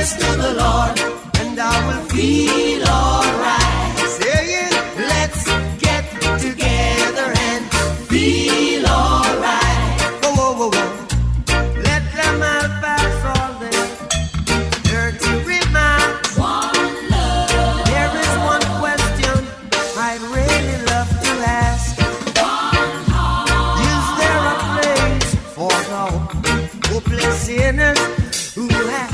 praise to the Lord, and I will feel alright. Say it, let's get together and feel alright. Whoa, whoa, whoa, whoa. Let them all pass all day. Dirty remarks. One love. There is one question I'd really love to ask. One heart. Is there a place for the hopeless sinners who has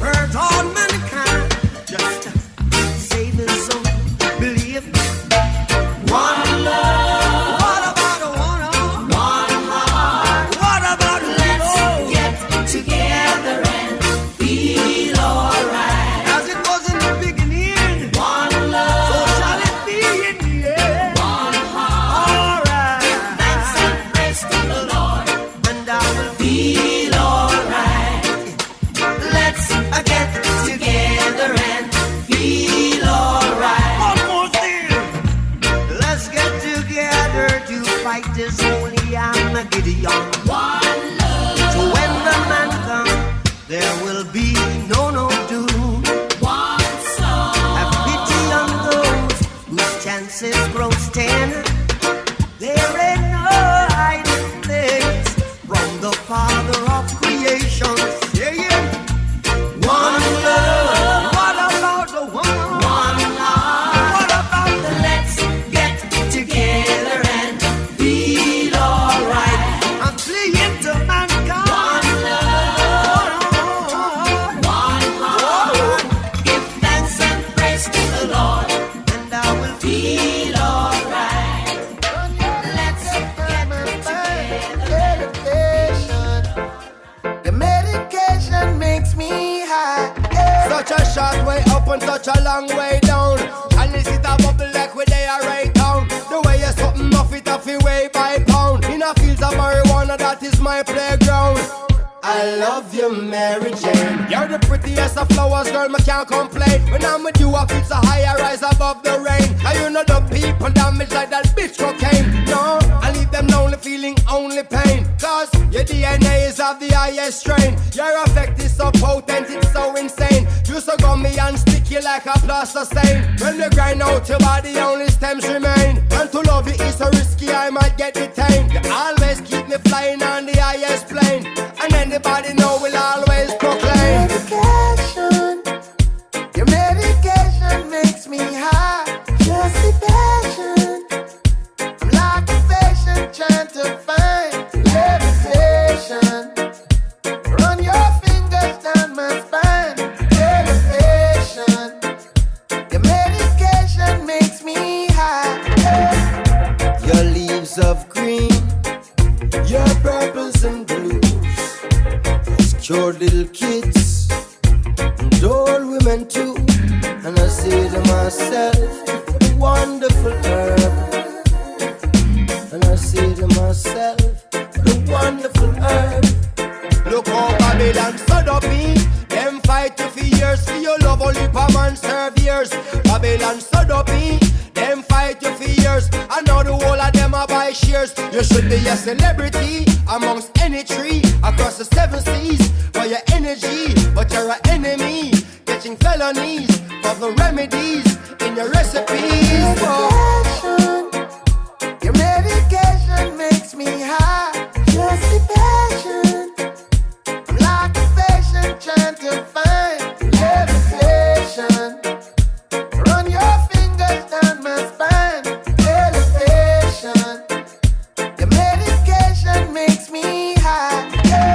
hurt all mankind? Just say the soul, believe. One love. What about a one heart? What about let's get together and feel alright? As it was in the beginning, one love. So shall it be in the end. One heart. Alright. Give thanks and praise to the Lord, and I will feel alright. Let's get together and feel alright. One more thing. Let's get together to fight this holy Armageddon. One love. So when the man comes, there will be no doom. One soul. Have pity on those whose chances grow thin. There ain't no hiding place from the Father of creation. Yeah, yeah. One love. What about the one heart? What about the let's get together and feel alright? I'm fleeing to mankind. One love. One heart. Give thanks and praise to the Lord, and I will feel alright. Let's get together. The medication makes me high. Such a short way up and such a long way down. And is it a bubble like where they are right down? The way you're something off it off your way by pound. In a fields of marijuana, that is my playground. I love you, Mary Jane. You're the prettiest of flowers, girl, me can't complain. When I'm with you, I feel so high, I rise above the rain. And you know the people damage like that bitch cocaine. No, I leave them lonely, feeling only pain. Cause your DNA is of the highest strain. Your effect is so potent, it's so insane. You so gummy and sticky like a plaster stain. When you grind out your body, only stems remain. And to love you is so risky, I might get detained. You always keep me flying on the highest plane. And anybody know will always proclaim. Medication, your medication makes me high. Just the passion, I'm like a patient trying to find levitation. Run your fingers down my spine. Levitation, your medication makes me high. Your leaves of green, your purples and blues, cured little kids and old women too. And I say to myself, the wonderful herb. And I say to myself, the wonderful herb. Look how Babylon stood up me. Them fight you for years, for your love only per man serve years. Babylon stood up me. Them fight you for years, I know the whole of them are by shares. You should be a celebrity amongst any tree across the 7 seas for your energy, but you're an enemy, catching felonies for the remedies in your recipes. Your medication makes me high. Just the passion, I'm like a patient trying to find levitation. Run your fingers down my spine. Elevation, your medication makes me high.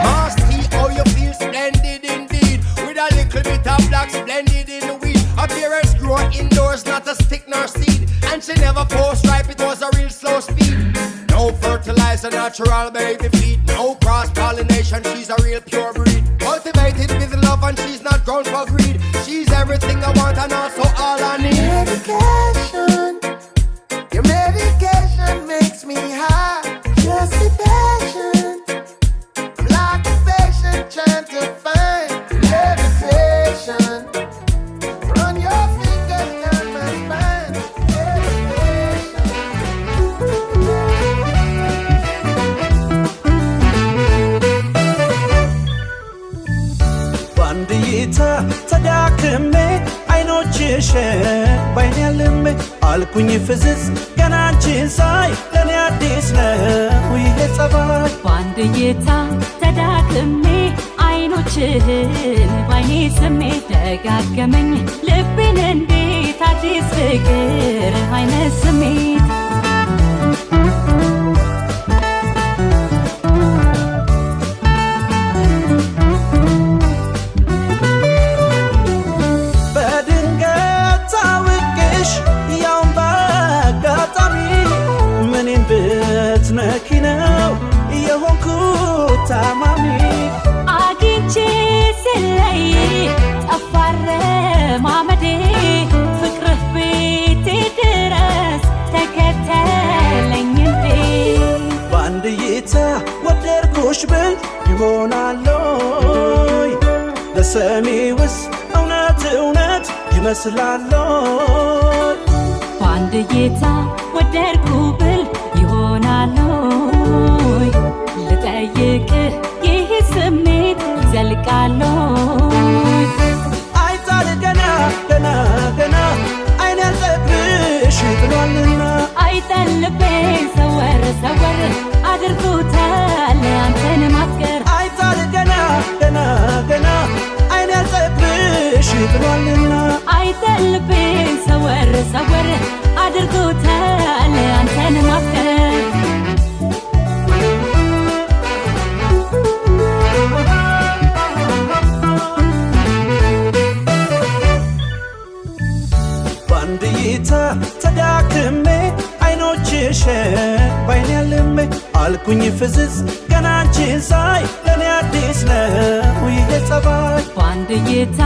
Must he, oh you feel splendid indeed. With a little bit of black splendid in the weed. Appearance grow indoors, not a stick nor seed. And she never post ripe, it was a real slow speed. No fertilizer, natural baby feed. No cross-pollination, she's a real pure breed. Cultivated with love and she's not grown for greed. She's everything I want and also all I need. Medication, your medication makes me high. Just the passion, I'm like a patient trying to find levitation. Run your fingers down my spine. One day እይታ ተዳክሜ አይኖችሽን ባይኔ ያልሜ አልኩኝ ፍዝዝ ገና አንቺን ሳይ ለኔ አዲስ ነው ይሄ ጸባይ በአንድ እይታ ተዳክሜ አይኖችህን ባይኔ ስሜ ደጋገመኝ ልቤን እንዴት አዲስ ፍቅር አይነት ስሜት በድንገት ታውቅሽ ያውን በአጋጣሚ ምኔን ብትነኪ ነው የሆንኩት ታማሚ አግኝቼ ስለይ ጠፋረ ማመዴ ፍቅርህ ቤቴ ድረስ ተከተለኝ እንዴ በአንድ እይታ ወደድኩሽ ብል ይሆናለይ ለሰሚውስ እውነት እውነት ይመስላለይ በአንድ እይታ ወደድኩ ብል ይሆናለይ ልጠይቅህ ይህ ስሜት ዘልቃለይ አይታል ገና ገና ገና አይን ያልጠግብሽ ጥሏልና አይጠልቤን ሰወር ሰወር አድርጎታል አንተን ማፍቀር አይታል ገና ገና ገና አይን ያልጠግብሽ ጥሏልና አይጠልቤን ሰወር ሰወር አድርጎታል አንተን ማፍቀር በአንድ እይታ ተዳክሜ አይኖችሽን ባይኔ ያልሜ አልኩኝ ፍዝዝ ገና አንቺን ሳይ ለኔ አዲስ ነው ይሄ ጸባይ በአንድ እይታ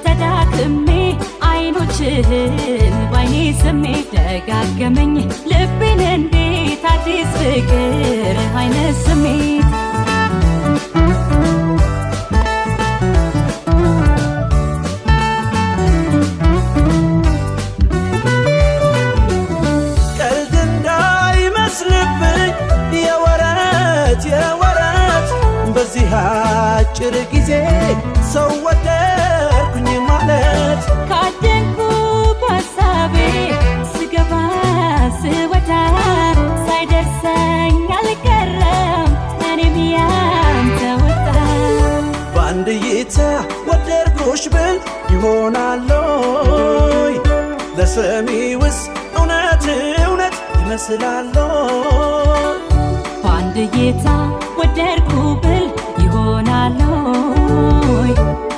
ተዳክሜ አይኖችህን ባይኔ ስሜ ደጋገመኝ ልቤን እንዴት አዲስ ፍቅር አይነት ስሜት ቀልድ እንዳይመስልብኝ የወረት በዚህ አጭር ጊዜ ሰው ወደድኩኝ ማለት ካደንኩ በሳቤ ስገባ ስወጣ ሳይደርሰኝ አልቀረም እኔም ያንተ ወጣ በአንድ እይታ ወደድኩሽ ብል ይሆናለይ ለሰሚውስ እውነት እውነት ይመስላለይ በአንድ እይታ ወደድኩ ብል ይሆናለይ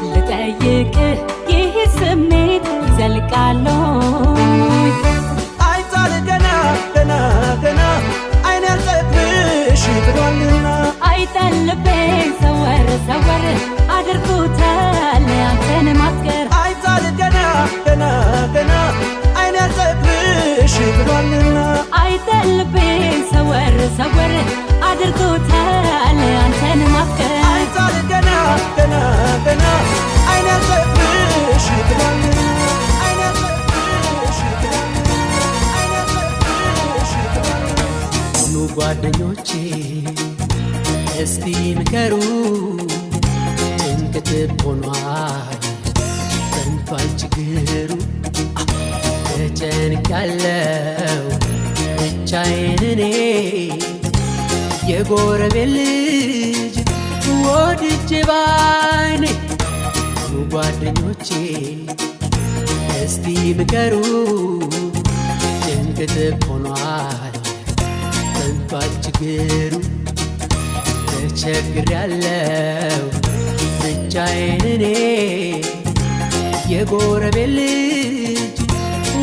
ልጠይቅህ ይህ ስሜት ዘልቃለይ አይታል ገና ገና ገና አይን ያልጠግብሽ ጥሏልና አይጠልቤን ሰወር ሰወር አድርጎታል አንተን ማፍቀር አይታል ገና ገና ገና አይን ያልጠግብሽ ጥሏልና አይጠልቤን ሰወር ሰወር አድርጎታል አንተን ማፍቀር አይታል ገና ገና ገና አይን ያልጠግብሽ ጥሏልና አይን ያልጠግብሽ ጥሏልና አይን ያልጠግብሽ ጥሏልና ሁኑ ጓደኞቼ እስቲ ምከሩ ጭንቅ ትብ ሆኗል ጠንቷል ችግሩ ተጨንቃለው ብቻዬን እኔ የጎረቤት ልጅ ወድጄ ባይኔ ሁኑ ጓደኞቼ እስቲ ምከሩ ጭንቅ ትብ ሆኗል ጠንቷል ችግሩ ተቸግሬያለው ብቻዬን እኔ የጎረቤት ልጅ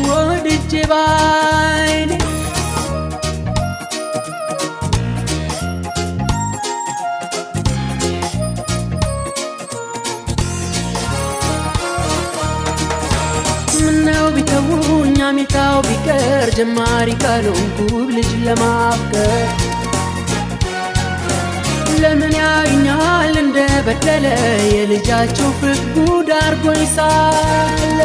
ወድጄ ባይኔ ምነው ቢተውኝ አሚታው ቢቀር ጀማሪ ካልሆንኩ ልጅ ለማፍቀር ለምን ያዩኛል እንደ በደለ የልጃቸው ፍቅር ጉድ አርጎኝ ሳለ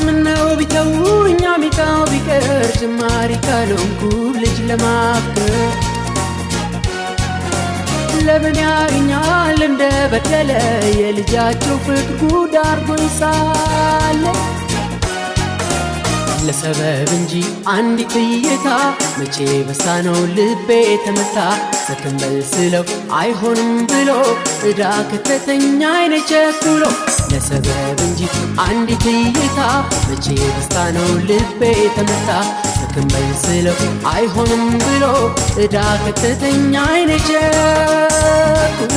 ምነው ቢተውኝ አሚታው ቢቀር ጀማሪ ካልሆንኩ ልጅ ለማፍቀር ለምን ያገኛል እንደበደለ የልጃቸው ፍቅር ጉድ አርጎኝ ሳለ ለሰበብ እንጂ አንዲት እይታ መቼ በሳ ነው ልቤ ተመታ ስትንበል ስለው አይሆንም ብሎ እዳ ከተተኛ አይነ ቸኩሎ ለሰበብ እንጂ አንዲት እይታ መቼ በሳ ነው ልቤ ተመታ ስትንበል ስለው አይሆንም ብሎ እዳ ከተተኛ አይነ ቸኩሎ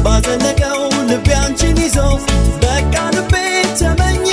ባዘለቀው ልቤ አንቺን ይዞ በቃ ልቤ ተመኘ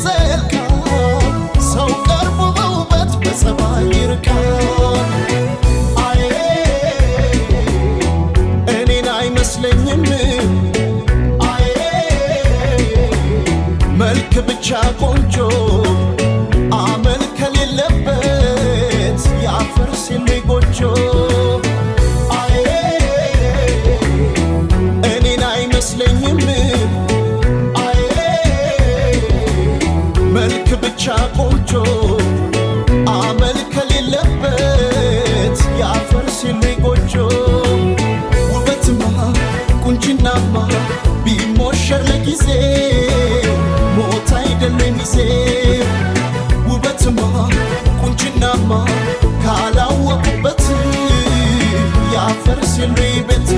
ይዘልቃል ሰው ቀርቦ በውበት በጸባይ ይርቃል አዬ እኔን አይመስለኝም አዬ መልክ ብቻ ቆንጆ አመል ከሌለበት ያፈርስ የሚጎጆ አዬ እኔን አይመስለኝም አዬ መልክ ብቻ ቆንጆ አመል ከሌለበት ያፈርስ የሚጎጆ ውበትማ ቁንጅናማ ቢሞሸር ለጊዜ ሞት አይደለም ሚዜ ውበትማ ቁንጅናማ ካላወቁበት ያፈርስ ቤት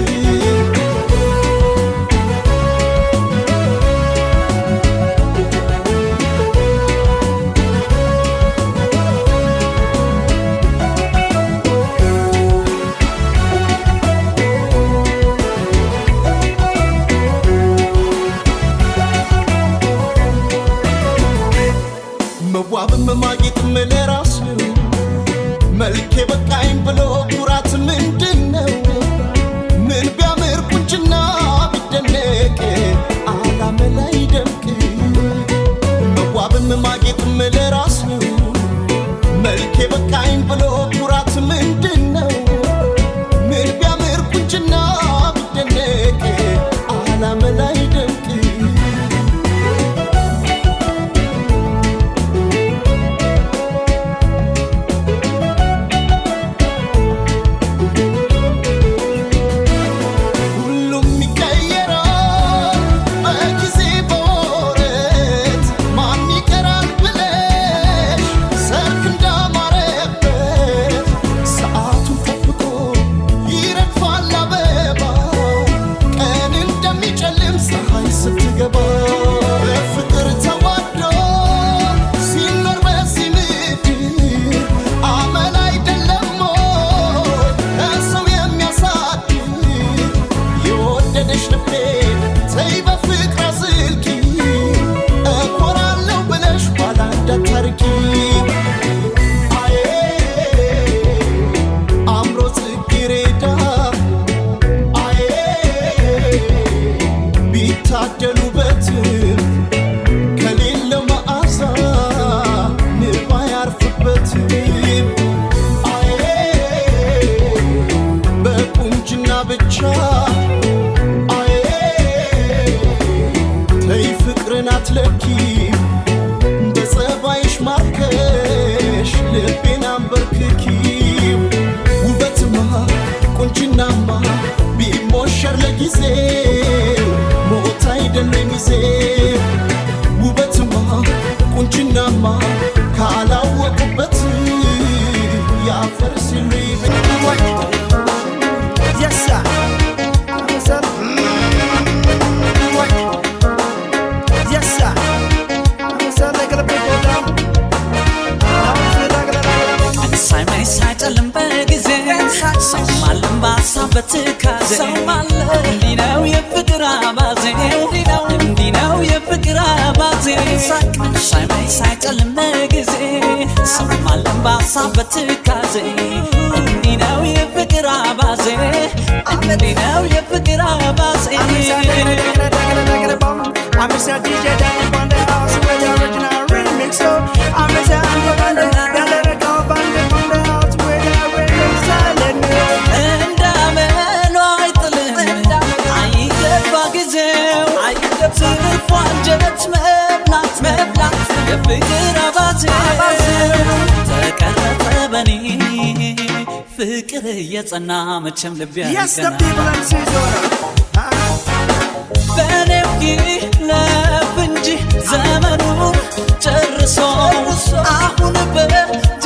መዋብም ማጌጥም ለራስ ነው መልኬ በቃኝ ብሎ ኩራት ምንድነው ምን ቢያምር ቁንጅና ቢደነቅ ዓላማ ላይ ደምቅ መዋብም ማጌጥም ለራስ ነው መልኬ በቃኝ ብሎ ኩራት ምንድነው ምን ቢያምር ቁንጅና ቢደነቅ ዓላማ ላይ ደምቅ አትለኪ በጸባይሽ ማርከሽ ልቤን አንበርክኪ ውበትማ ቁንጅናማ ቢሞሸር ለጊዜው ሞት አይደለም ሚዜ ውበትማ ቁንጅናማ ካላወቁበት ያፈርስ Yes sir ሳይጨልም በጊዜ ሰማለም ባሳበት ካዜ እንዲህ ነው የፍቅር አባዜ እንዲህ ነው የፍቅር አባዜ ሳይጨልም በጊዜ ሰማለም ባሳበት ካዜ እንዲህ ነው የፍቅር አባዜ እንዲህ ነው የፍቅር አባዜ I'm Mr. DJ down on the house with the original remix so I'm Mr. Andy Bande ፏንጀት መብላት የፍቅር አባዜ ተቀረጠ በኔ ፍቅር የጸና መቼም ልብ በኔው ይለፍ እንጂ ዘመኑን ጨርሶ አሁን በጃ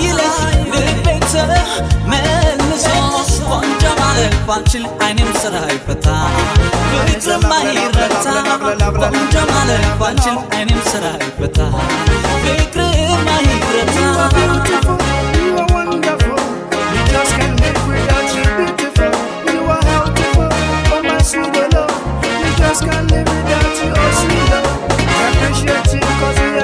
ይለኝ ልቤተ መልሶ ቆንጆ ማለት ባንችል አይኔም ስራ ይፈታ ፍቅርም አይረታ ቆንጆ ማለት ባንችል አይኔም ስራ ይፈታ ፍቅርም አይረታ Just can't live without you, oh sweet love. I appreciate you 'cause you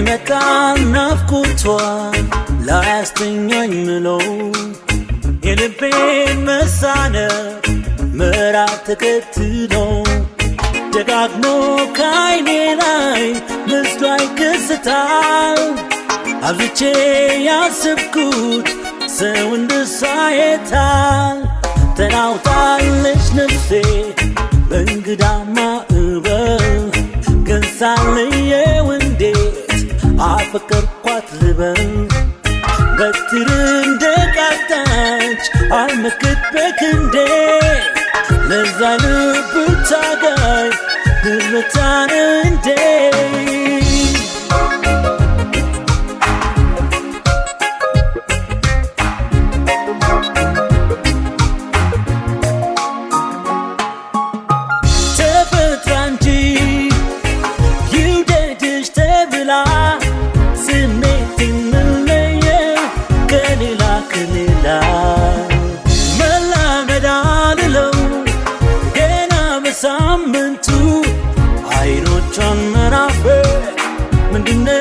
ይመጣል ናፍቆቷ ላያስተኛኝ ምለው የልቤን መሳነፍ ምዕራፍ ተከትሎ ደጋግሞ ከዓይኔ ላይ ምስሏ ይከሰታል አብዝቼ ያሰብኩት ሰው እንደሷ የታል ተናውጣለች ነፍሴ በእንግዳ ማዕበል ግን ሳለየው እንዴት አፈቀርኳት ልበል በትር እንደቃጣች አልመክት በክንዴ ለዛ ልብ ታጋይ ድርታን እንዴ ሳምንቱ አይኖቿን መናፈቅ ምንድነው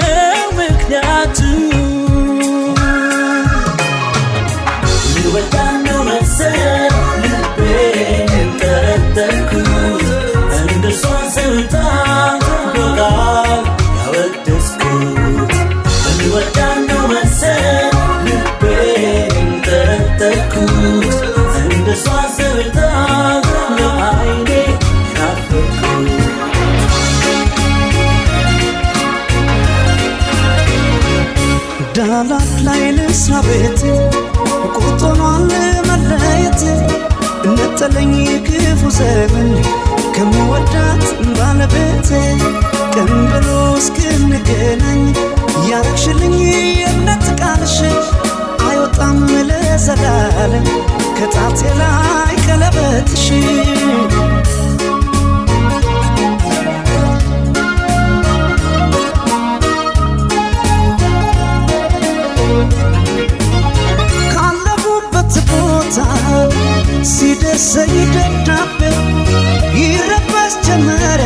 ምክንያቱ ልወዳት ነው መሰል ልቤን ጠረጠርኩት እንደሷ ስልጣን ወጋል ያወደስኩት ልወዳት ነው መሰል ልቤን ጠረጠርኩት እንደሷ ስልጣን ለዓይኔ ዳላት ላይ ልስራ ቤት ቁጥኗን መለየት እነጠለኝ ክፉ ዘመን ከምወዳት ባለቤት ቀን ብሎ እስክንገናኝ ያረግሽልኝ የእምነት ቃልሽ አይወጣም ለዘላለም ከጣቴ ላይ ቀለበትሽ ካለፉበት ቦታ ሲደርሰኝ ደብዳቤ ይረበስ ጀመረ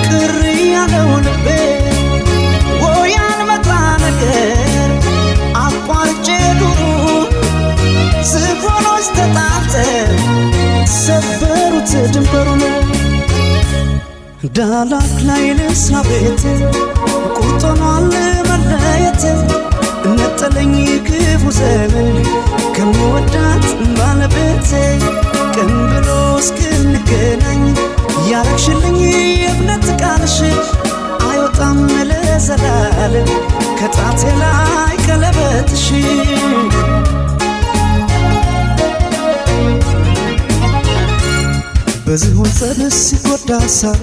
ቅር ያለው ልቤ ወይ ያልመጣ ነገር አቋርጬ ዱሩ ዝሆኖች ተጣልተው ሰበሩት ድንበሩን ዳላት ላይ ልስራ ቤት ቁርጦኗል መለየት እነጠለኝ ክፉ ዘመን ከምወዳት ባለቤት ቀን ብሎ እስክንገናኝ ያረግሽልኝ የእምነት ቃልሽ አይወጣም ለዘላለም ከጣቴ ላይ ቀለበትሽ በዝሆን ጸብስ ሲጎዳ ሳር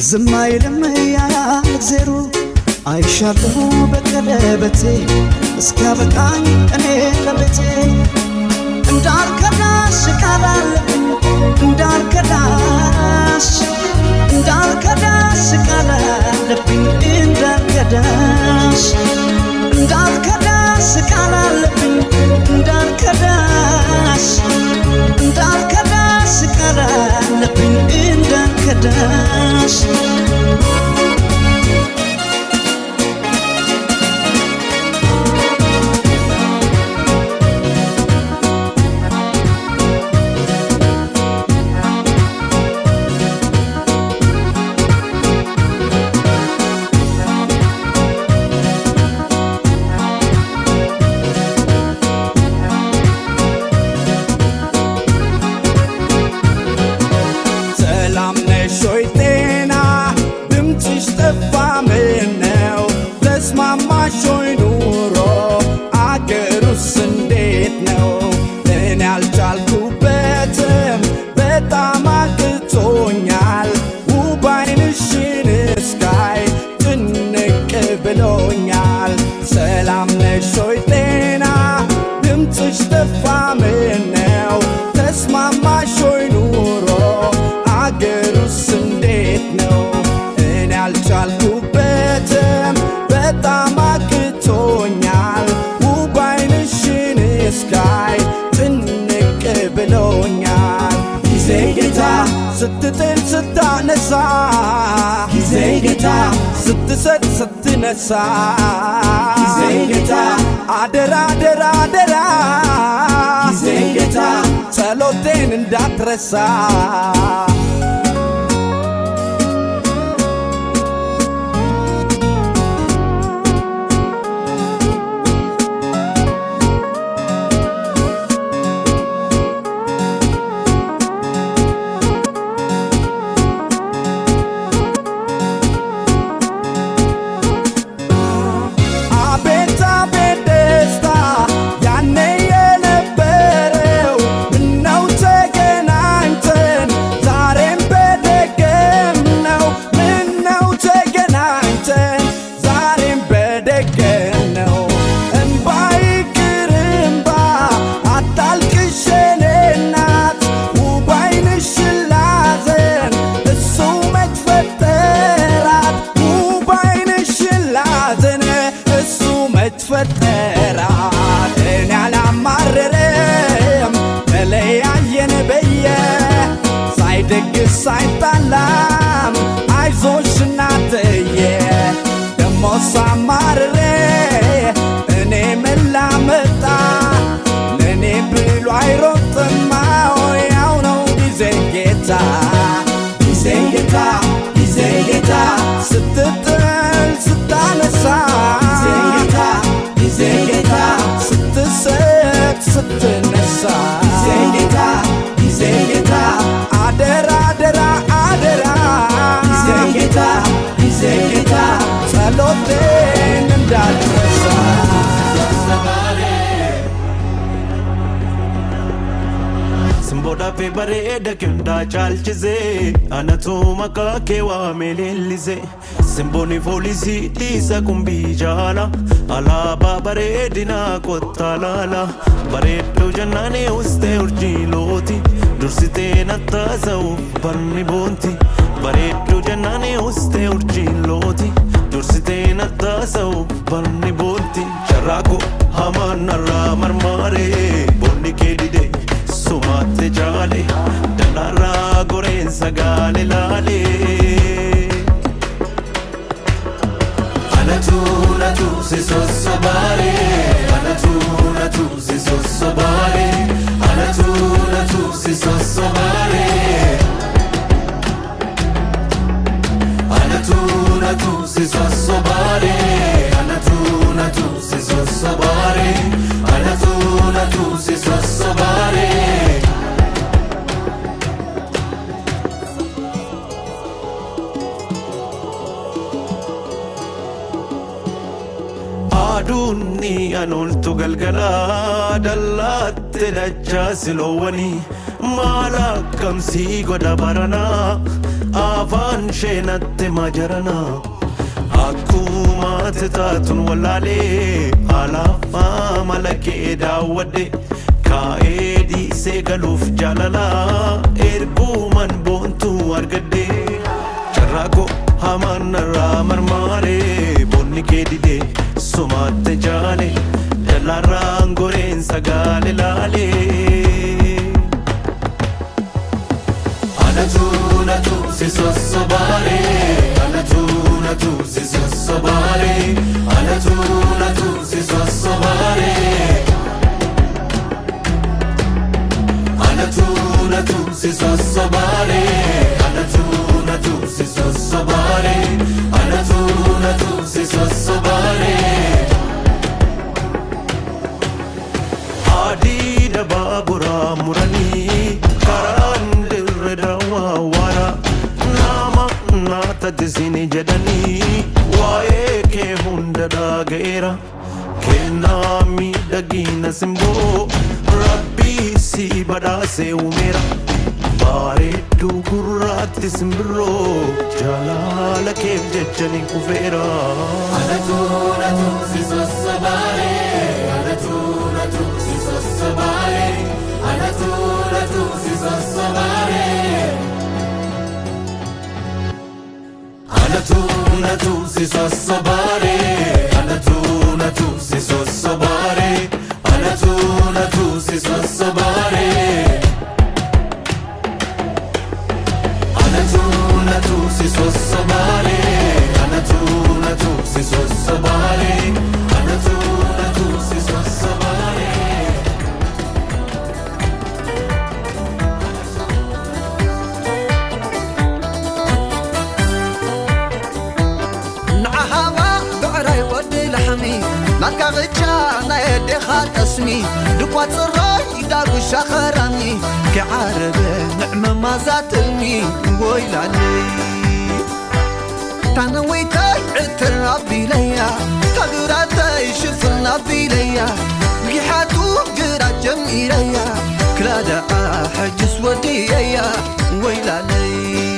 ዝም አይልም ያያል እግዜሩ አይሻለሁ በቀለበቴ እስኪያበቃኝ እኔ ለቤቴ እንዳልከዳሽ ቃላለብኝ እንዳልከዳሽ ቃላለብኝ እንዳልከዳሽ ቃላለብኝ እንዳልከዳሽ ቃላለብኝ እንዳልከዳሽ ስትጥል ስታነሳ ጊዜ ጌታ ስትሰጥ ስትነሳ ጊዜን ጌታ አደራ አደራ አደራ ጊዜን ጌታ ጸሎቴን እንዳትረሳ ፈጠራት እኔ አላማረረም ተለያየን በየ ሳይደግስ ሳይጣላም አይዞሽ እናትዬ ደሞ ሳማረረ እኔ መላመጣ ለእኔ ብሎ አይሮጥም ያው ነው ጊዜ ጌታ ጊዜ ጌታ ጊዜ ጌታ ስትጥል ስታነሳ ጊዜ ጌታ ስትሰጥ ስትነሳ ጊዜ ጌታ አደራ አደራ አደራ ጊዜ ጌታ ጸሎቴን እንዳትረሳ Simboodhaaf bareeda kendaa caalchisee anatu maqaa kee waamee leellisee simboonni foolisii dhiisa kumbii jaala alaabaa bareedinaa kottaa laala bareedduu jannaanii ustee urjiilooti dursitee nattaasa'uuf barni boonti bareedduu jannaanii ustee urjiilooti dursitee nattaasa'uuf barni boonti sharraako hamaan narraa marmaaree boonni kee didee sumatte jaale dalarra goreen sagale laale anatu si sossobare anatu si sossobare anatu si sossobare anatu si sossobare anatu si sossobare anatu si sossobare adunni anoltu galgala dallatte dachaa siloowwani maala kamsii godha barana afaan sheenatte majarana akkuma taatun wallaalee alaafaa malakee daawwadhe kaa'ee dhiisee galuuf jaalala erguuman boontuu argadhe carraaqoo hamaan narraa marmaaree boonni kee didee sumatte jaale dalarraan goreen sagale laale anatu si sossobare anatu si sossobare anatu si sossobare anatu si sossobare anatu si sossobare anatu si sossobare adida babura murani karan dirreda wara nama nata disini jedani wae ke hunda dageera kenami dagina simbo rabbi si badase umera bareedu gurraatti simbirroo jalaala keef jechani kufeera anatu si sossobare anatu si sossobare anatu si sossobare anatu si sossobare anatu si sossobare anatu si sossobare anatu si sossobare anatu نكاغتشا نايدي خال اسمي دقوات الراي دارو شخراني كعربة نعمة ما زاتلني ويلاني تانويتاي عتر ربي ليا تقراتاي شفل ربي ليا بيحاتو قرات جمعي ليا كلا دعا حجس وديا ويلاني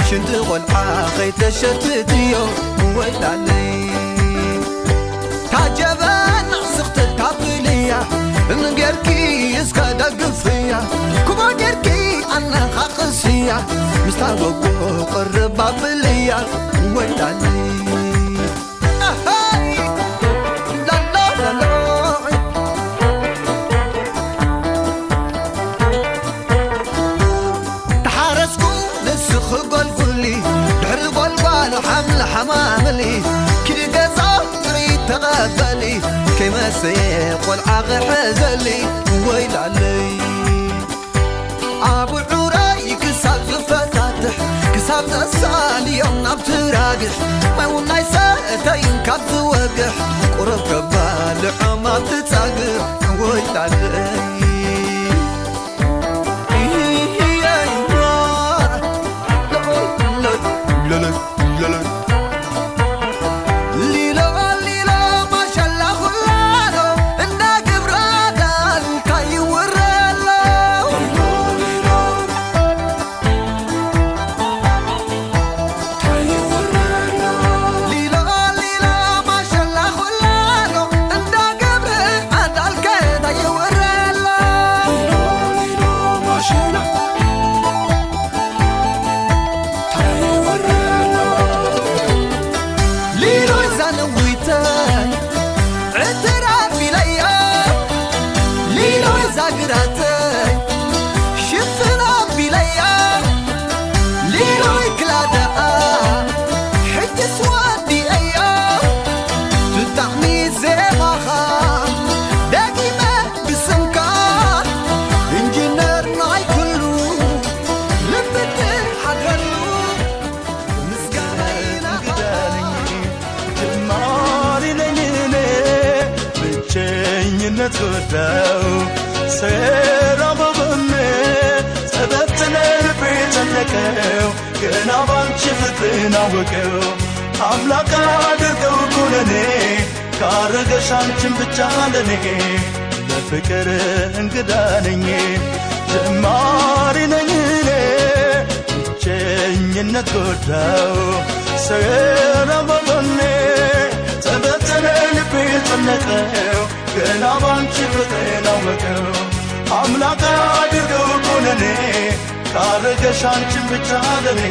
شنت والحا خيت شتتيو ويلاني تعجبان سخت التابلية نقركي يسكا دقفية كما قركي أنا خاقسية مستغبو قرب بابلية ويلاني حمل حماملي كل قصة تريد تغفلي كما سيق والعاق حزلي ويل علي أبو عراي كساب زفتاتح كساب زسال يوم نبتراقح ما وناي ساتين كبت وقح قرب كبال حما بتتاقح ويل علي نتوداو سيرا ببني سبتنا البيت النكاو كنا بانشي فتنا وكاو أملاك عادركو كونني كارغش አንቺን ብቻ ለኔ ለፍቅር እንግዳ ነኝ ጀማሪ ነኝ እኔ ብቸኝነት ጎዳው ሰራ በበኔ ተበተነ ልቤ ተነቀው ገና ባንቺ ፍቅሬን አወቀው አምላክ አድርገው ኮነኔ ካረገሽ አንቺን ብቻ ለኔ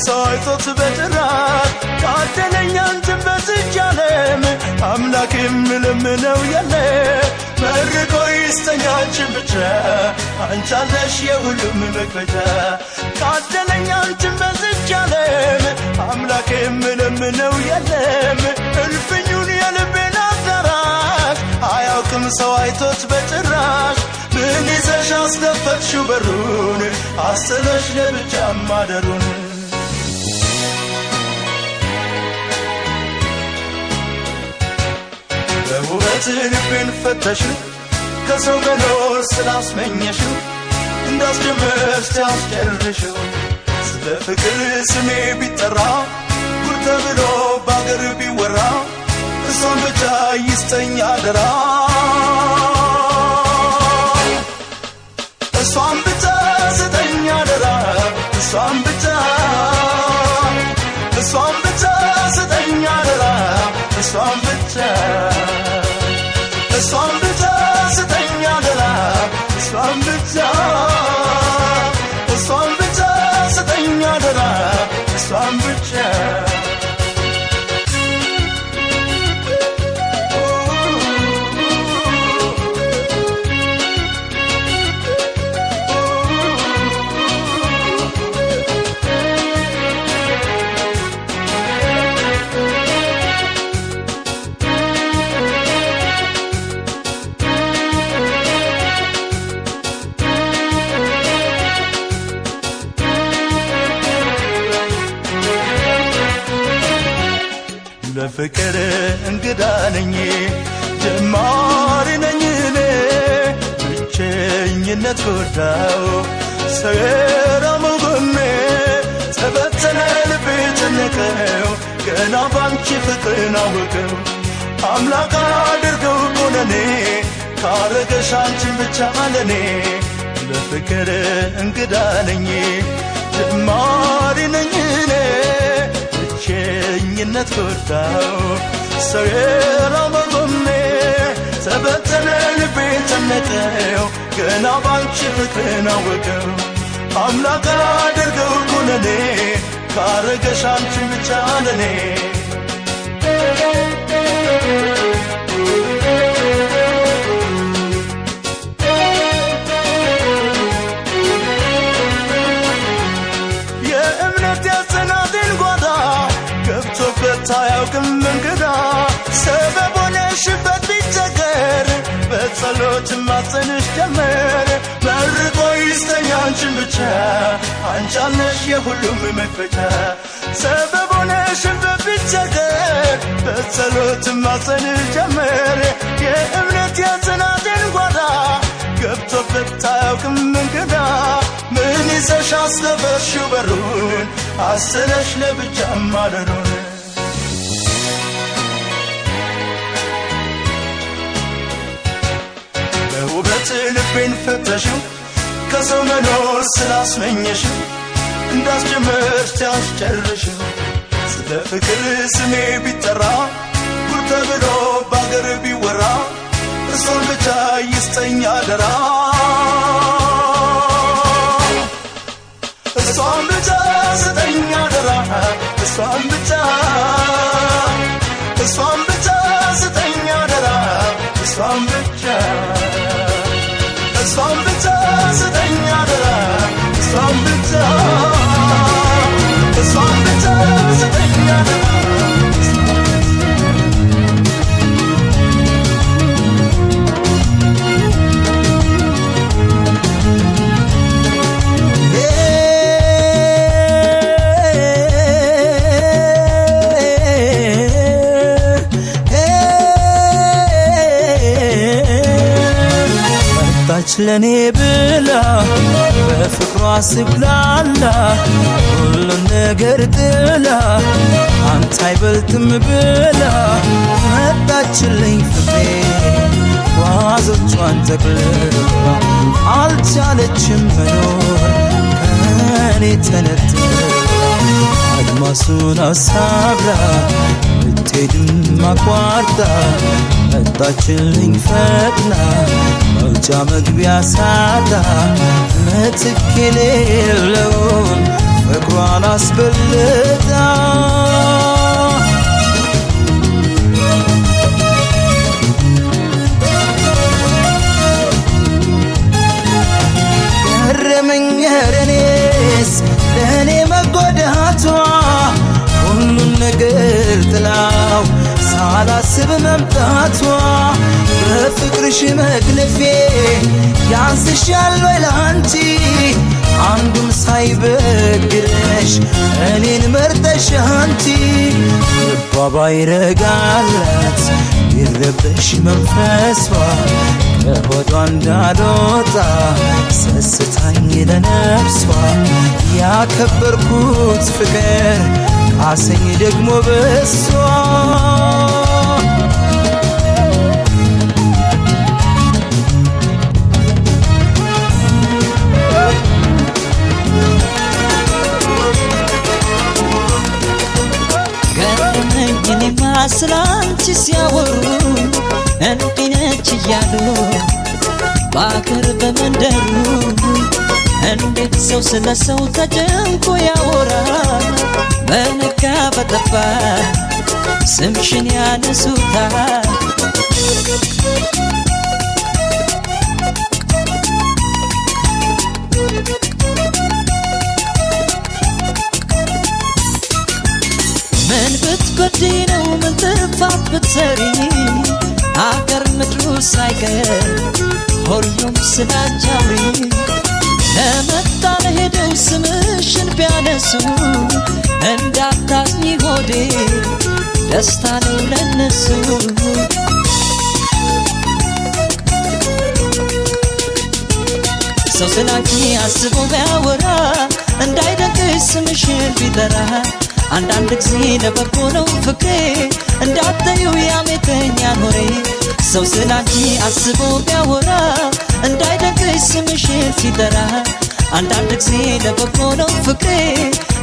ሳይቶት በጥራት ታደለኝ አንተን በትጃለም አምላክ የምለምነው የለ መርቆ ይስተኛ አንቺን ብቻ አንቺ አለሽ የሁሉም መክፈቻ ታደለኝ አንተን በትጃለም አምላክ የምለምነው የለም እልፍኙን የልቤን አዳራሽ አያውቅም ሰው አይቶት በጥራሽ ምን ይዘሽ አስከፈትሽው በሩን አስበሽ ለብቻ ማደሩን ውበት ልቤን ፈተሽው ከሰው መኖር ስላስመኘሽው እንዳስጀመርሽ ያስጨርሽው ስለ ፍቅር ስሜ ቢጠራ ጉድ ተብሎ ባገር ቢወራ እሷን ብቻ ይስጠኝ አደራ እሷን ብቻ ስጠኝ አደራ እሷን ብቻ ስጠኝ አደራ እሷን ብቻ ስጠኝ አደራ እሷን ብቻ ስጠኝ አደራ እሷን ብቻ ለፍቅር እንግዳ ነኝ ጀማሪ ነኝ እኔ ብቸኝነት ጎዳው ሰራም ጎኔ ተበተነ ልቤ ጨነቀው ገና ባንቺ ፍቅርን አወቀው አምላክ አድርገው ኮነኔ ካረገሽ አንቺን ብቻ ለኔ ለፍቅር እንግዳ ነኝ ጀማሪ ነኝ እኔ ብቸኝነት ጎዳው ሰራም ጎኔ ተበተነ ልቤ ጨነቀው ገና ባንቺ ፍቅርን አወቀው አምላክ አድርገው ኮነኔ ካረገሽ አንቺን ብቻ ለኔ የእምነት የጽናትን ጓዳ ገብቶበት አያውቅም እንግዳ ሰበብ ሆነሽበት ቢቸገር በጸሎት ማጸንሽ ጀመር መርቆ ይስጠኝ አንቺን ብቻ አንቺ አለሽ የሁሉም መክፈቻ ሰበብ ሆነሽበት ቢቸገር በጸሎት ማጸንሽ ጀመር የእምነት የጽናትን ጓዳ ገብቶበት አያውቅም እንግዳ ምን ይዘሽ አስከፈትሽው በሩን አስለሽ ለብቻ ማደሩን በውበት ልቤን ፈተሽው ከሰው መኖር ስላስመኘሽው እንዳስጀመርሽ ያስጨርሽው ስለ ፍቅር ስሜ ቢጠራ ጉድ ተብሎ ባገር ቢወራ እሷን ብቻ ይስጠኝ አደራ እሷን ብቻ ስጠኝ አደራ እሷን ብቻ ስጠኝ አደራ እሷን ብቻ ስጠኝ አደራ እሷን ብቻ ስጠኝ አደራ ለኔ ብላ በፍቅሯ ስብላላ ሁሉን ነገር ጥላ አንተ አይበልጥም ብላ መጣችልኝ ፍቅሬ ጓዞቿን ጠቅልላ አልቻለችም መኖር ከኔ ተነጥላ አድማሱን አሳብራ ብትሄድም አቋርጣ መጣችልኝ ፈጥና መውጫ መግቢያ ሳጣ ምትክ የሌለውን ፍቅሯን አስበልጣ ገረመኝ እኔስ ለእኔ መጎዳቷ ሁሉን ነገር ጥላው ሳላስብ መምጣቷ በፍቅርሽ መግለፌ ያንስሻል ወይ ላንቺ አንዱም ሳይበግረሽ እኔን መርጠሽ አንቺ ልቧ ባይረጋለት ይረበሽ መንፈሷ ከሆዷ እንዳልወጣ ሰስታኝ ለነፍሷ ያከበርኩት ፍቅር ካሰኝ ደግሞ በሷ ስላንቺ ሲያወሩ እንዲህ ነች እያሉ በአገር በመንደሩ እንዴት ሰው ስለ ሰው ተጨንቆ ያወራል በነጋ በጠባ ስምሽን ያነሱታል ምን ብትጎጂ ነው ምን ጥፋት ብትሰሪ አገር ምድሩ ሳይቀር ሁሉም ስላንቺ አውሪ ለመጣ ለሄደው ስምሽን ቢያነሱ እንዳታዝኝ ሆዴ ደስታ ነው ለነሱ ሰው ስላንቺ አስቦ ቢያወራ እንዳይደንቅሽ ስምሽን ቢጠራ አንዳንድ ጊዜ ለበጎ ነው ፍቅሬ እንዳትዩ ያሜተኛ ኖሬ ሰው ስላንቺ አስቦ ቢያወራ እንዳይደንቅሽ ስምሽን ሲጠራ አንዳንድ ጊዜ ለበጎ ነው ፍቅሬ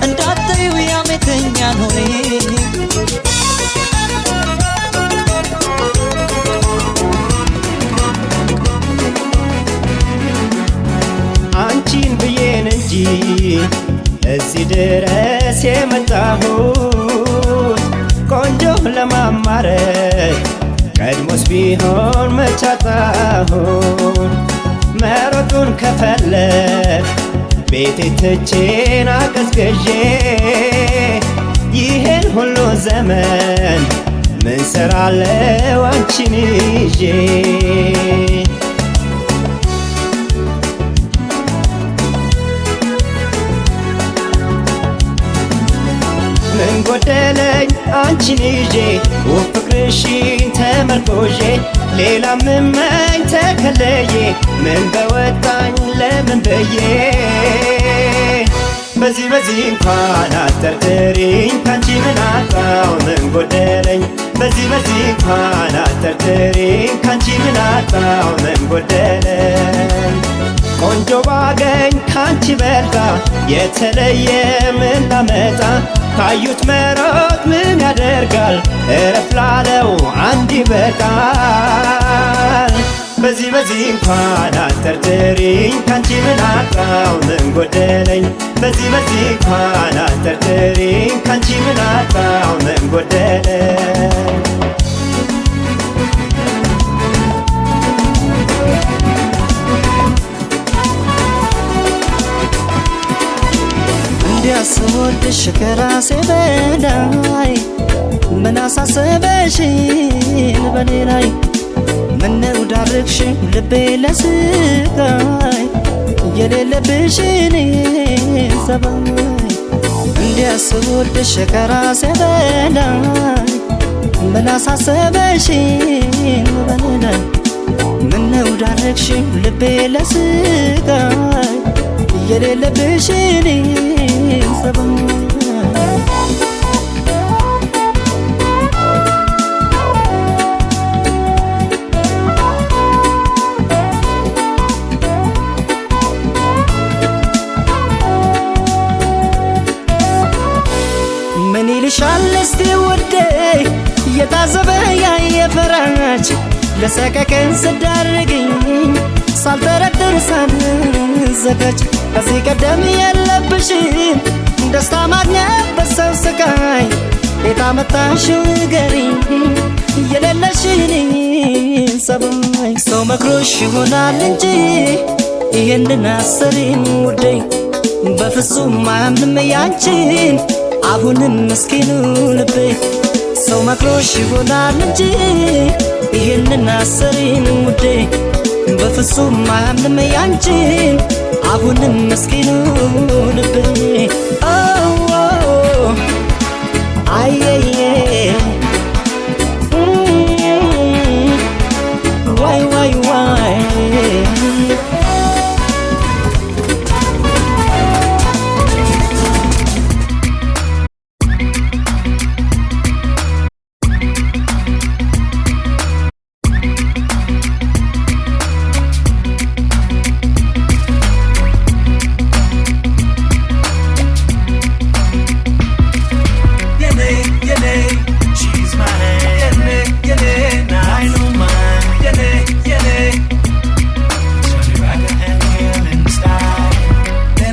እንዳትዩ ያሜተኛ ኖሬ አንቺን ብዬን እንጂ እዚህ ድረስ የመጣሁት ቆንጆ ለማማረክ ቀድሞስ ቢሆን መቻጣሁን መሮጡን ከፈለክ ቤቴ ትቼን አቀዝቅዤ ይሄን ሁሉ ዘመን ምን ሰራለው አንቺን ይዤ ምን ጎደለኝ አንቺን ይዤ ፍቅርሽን ተመርኮዤ ሌላ ምመኝ ተከለዬ ምን በወጣኝ ለምን ብዬ በዚህ እንኳን አጠርጥሪኝ ካንቺ ምን አጣው ምን ጎደለኝ በዚህ እንኳን አጠርጥሪኝ ካንቺ ምን አጣው ምን ጎደለኝ ቆንጆ ባገኝ ካንቺ በልጣ የተለየ ምን ላመጣ ካዩት መሮጥ ምን ያደርጋል እረፍ ላለው አንድ ይበቃል በዚህ እንኳን አጠርጥሪኝ ካንቺ ምን አጣው ምን ጎደለኝ በዚህ እንኳን አጠርጥሪኝ ካንቺ ምን አጣው ምን ጎደለኝ እንዲያስወድሽ ከራሴ በላይ ምን አሳሰበሽን በኔ ላይ ምነው ዳርግሽኝ ልቤ ለስቃይ የሌለብሽን ሰባይ እንዲያስወድሽ ከራሴ በላይ ምን አሳሰበሽን በኔ ላይ ምነው ዳርግሽኝ ልቤ ለስቃይ የሌለብሽን ሰባይ ምን ይልሻል እስቲ ውዴ የታዘበ ያየ ፈራች ለሰቀቀን ስዳርግኝ ሳልጠረጥር ሳልዘጋጅ ከዚህ ቀደም የለብሽን ደስታ ማግኘት በሰው ስቃይ ቤት አመጣሽው ንገሪኝ የሌለሽን ሰባይ ሰው መክሮሽ ይሆናል እንጂ ይህንን አሰሪን ውዴ በፍጹም አያምንም ያንቺን አሁንም ምስኪኑ ልቤ ሰው መክሮሽ ይሆናል እንጂ ይህንን አሰሪን ውዴ በፍጹም አያምንም ያንቺን አሁንም ምስኪኑ ልቤ አየየ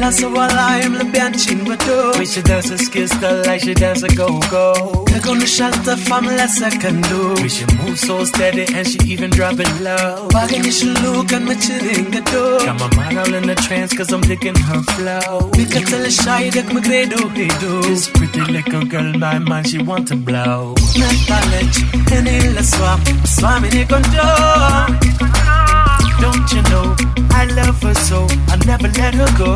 ሌላ ሰው አላይም ልቤ አንቺን ወዶ ወይ she does a skill still like she does a go-go ከጎንሽ አልጠፋም ለሰከንዱ we should move so steady and she even drop it low ባገኝሽ ሁሉ ቀን ምችልን ገዶ got my mind all in a trance cause I'm digging her flow ቢከተልሽ አይደክም እግሬ ሄዶ this pretty little girl my mind she want to blow መጣለች እኔ ለሷ እሷም እኔ ቆንጆ Don't you know I love her so I never let her go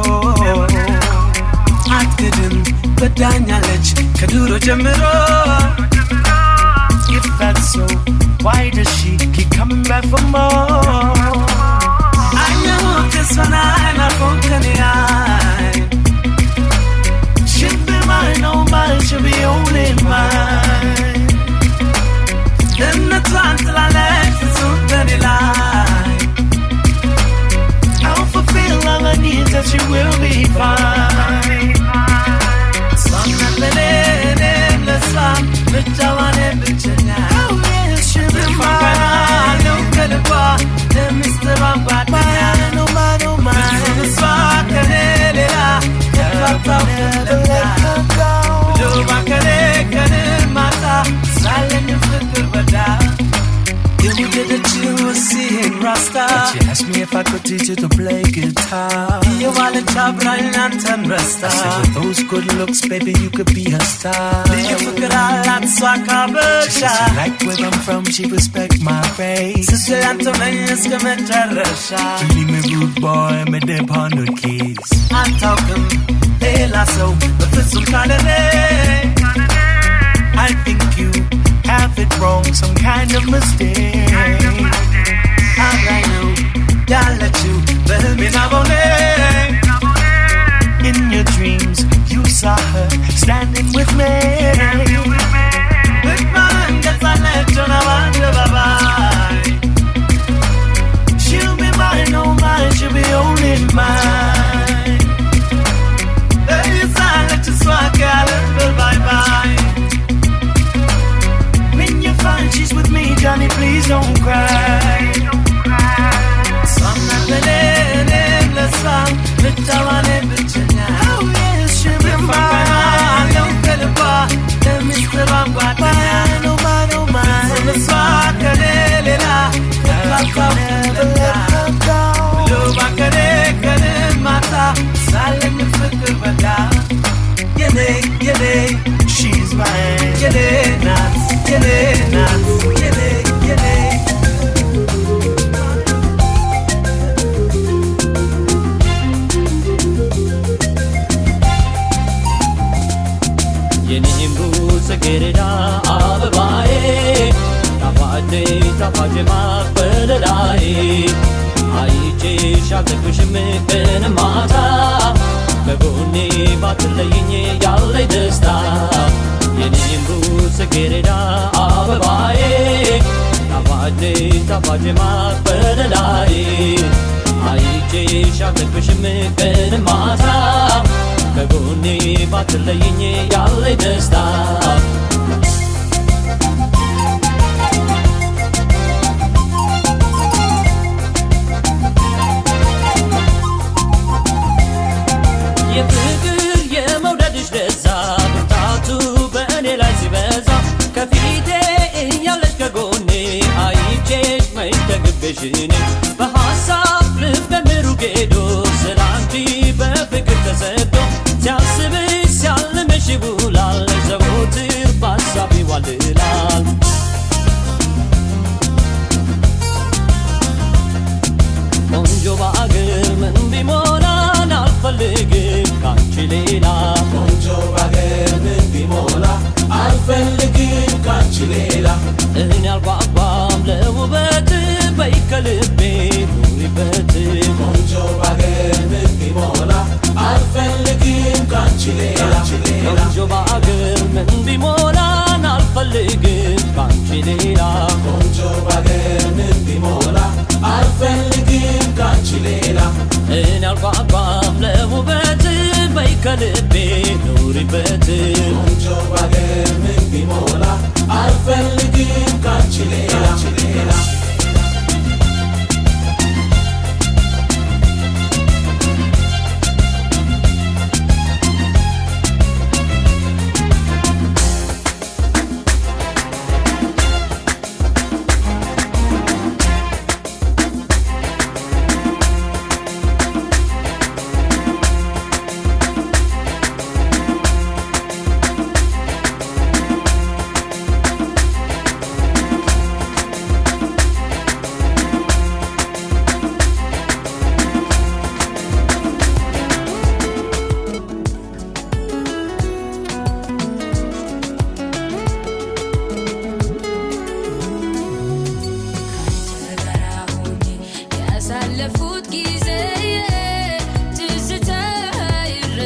አትክድም በዳኛለች ከድሮ ጀምሮ If that's so why does she keep coming back for more I know this one I'm not gonna deny She'll be mine, oh mine, she'll be only mine Then the time till I left it's so very light I'll fulfill all my needs and she will be fine Sun not letting in the sun But I want it to now Oh yeah, she'll be fine Look at the bar, the Mr. Robot Man, oh man, oh man It's the spark and it Get locked up in the night Blue back and it Mata, silent and flicker but down You did that you were seeing Rasta But you asked me if I could teach you to play guitar You wanna job right and turn Rasta I said with those good looks, baby, you could be a star Do you forget all that swag She said she like where I'm from, she respect my race Sister Antoninus, come and try Russia Believe me, rude boy, me dip on the keys I talk him, hey lasso But for some kind of day I think you have it wrong, some kind of mistake All I know, I'll let you tell me now only In your dreams, you saw her standing with me With my hand, that's I let you know bye-bye She'll be mine, oh mine, she'll be only mine There you say, let you swag, I'll bye-bye She's with me, Johnny, please don't cry Some not letting in the sun But I want it to now Oh yeah, she'll be fine Don't get a bar Let me still on what man, oh man, oh man So the spark a little Get locked up in the night Blue back a dick and in my top Silent and flicker but down Yele, she's mine Yele, nuts, yele, nuts Yele, yele የኔምቡ ጽጌረዳ አበባዬ ጣፋጭ ጣፋጭ ማበለላይ አይቼሽ አልጠግብሽም ቀን ማታ በጎኔ ባትለይኝ ያለኝ ደስታ የኔምቡ ጽጌረዳ አበባዬ ጣፋጭ ጣፋጭ ማበለላይ አይቼሽ አልጠግብሽም ቀን ማታ በጎኔ ባትለይኝ ያለኝ ደስታ የፍቅር የመውደድሽ ለዛ ብርታቱ በእኔ ላይ ሲበዛ ከፊቴ እያለሽ ከጎኔ አይቼሽ መይተግብሽ እኔ በሐሳብ ልብ በምሩቅ ሄዶ ስላንቺ በፍቅር ተሰዶ ሲያስብሽ ሲያልምሽ ይውላል ዘወትር በሐሳብ ይዋልላል ቆንጆ በአገር ምን ቢሞላን አልፈልግም ካንቺ ሌላ ቆንጆ በአገር ምን ቢሞላ አልፈልግም ካንቺ ሌላ እኔ አልጓጓም ለውበት በይ ከልቤ ኑሪበት ቆንጆ በአገር ምን ቢሞላ አልፈልግም ካንቺ ሌላ ቆንጆ በአገር ምን ቢሞላን አልፈልግም ካንቺ ሌላ ቆንጆ በአገር ምን ቢሞላ አልፈልግም ካንቺ ሌላ እኔ አልጓጓም ለውበት በይ ከልቤ ኑሪበት ቆንጆ በአገር ምን ቢሞላ አልፈልግም ካንቺ ሌላ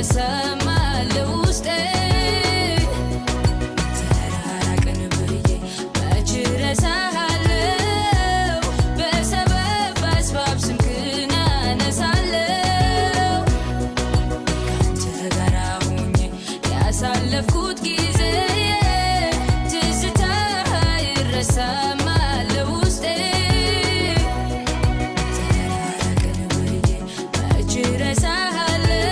ይረሳማል ውስጤ ተራራቅን ብዬ መች ረሳሃለው በሰበብ በአስባብ ስምህን አነሳለው ካንተ ጋር ሆኜ ያሳለፍኩት ጊዜ ትዝታ ይረሳማል ውስጤ ተራራቅን ብዬ መች ረሳሃለው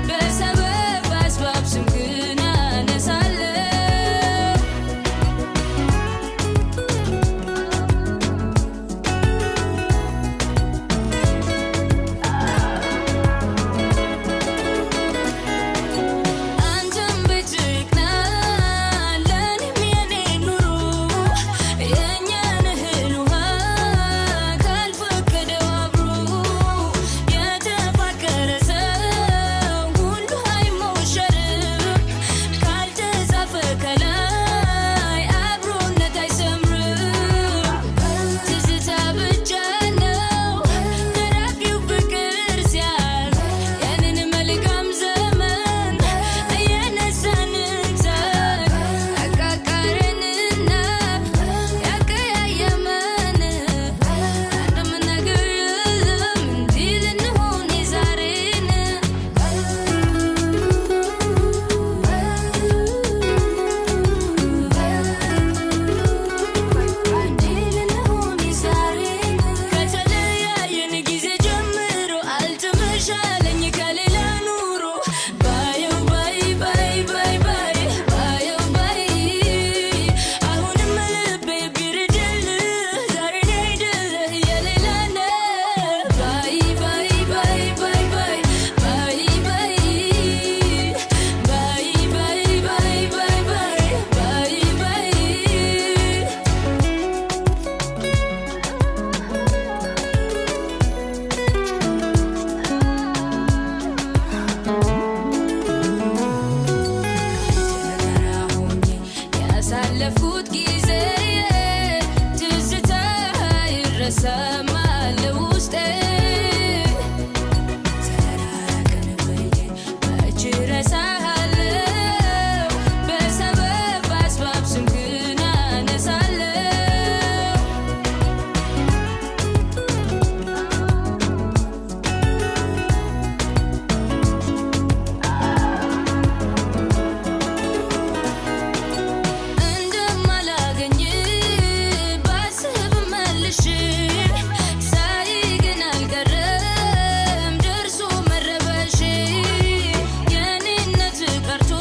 በሰበብ በአስባብ ስምህን አነሳለው አንተም ቤትህ ና ለእኔም የኔ ኑሮ የእኛን እህል ውሃ ካልፈቀደው አብሮ የተፋቀረ ሰው ሁሉ አይሞሸርም ካልተጻፈ ከላይ አብሮነት አይሰምርም ትዝታ ብቻ ነው ተራፊው ፍቅር ሲያልፍ ያንን መልካም ዘመን እየነሳንን ሳቅ ያቃቃረንና ያቀያየመን አንድም ነገር የለም እንዲህ ልንሆን የዛሬን ከተለያየን ጊዜ ጀምሮ አልተመሻለኝ ከሌላ ኑሮ ባየው ባይ ባይ ባይ ባይ ባየው ባይ አሁንም ልቤ ቢርድልህ ዛሬ ነህ አይደለህ የሌላ ነህ ባይ ባይ ባይ ባይ ባይ ባይ ባይ ባይ ባይ ባይ ባይ ባይ ባይ ተራራ ሆኜ ያሳለፍኩት ጊዜ ትዝታ ይረሳማል ውስጤ ተራራቅን ብዬ መች ረሳሃለው በሰበብ በአስባብ ስምህን አነሳለው እንደማላገኝ ባስብ መልሼ ሳይ ግን አልቀረም ደርሶ መረበሼ የኔነት ቀርቶ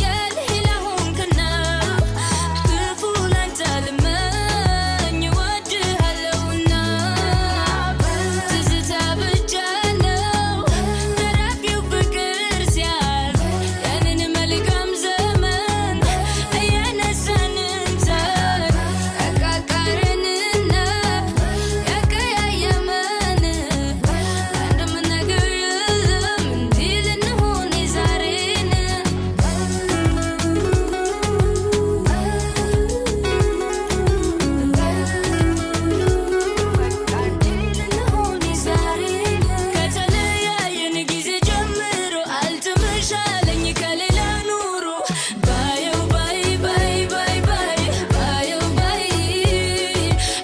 የሌላ ሆንክና ክፉ ላንተ ልመኝ እወድሃለሁና ትዝታ ብቻ ነው ተራፊው ፍቅር ሲያልፍ ያንን መልካም ዘመን እየነሳንን ሳቅ ያቃቃረንና ያቀያየመን አንድም ነገር የለም እንዲህ ልንሆን የዛሬን ከተለያየን ጊዜ ጀምሮ አልተመሻለኝ ከሌላ ኑሮ ባየው ባይ ባይ ባይ ባይ ባየው ባይ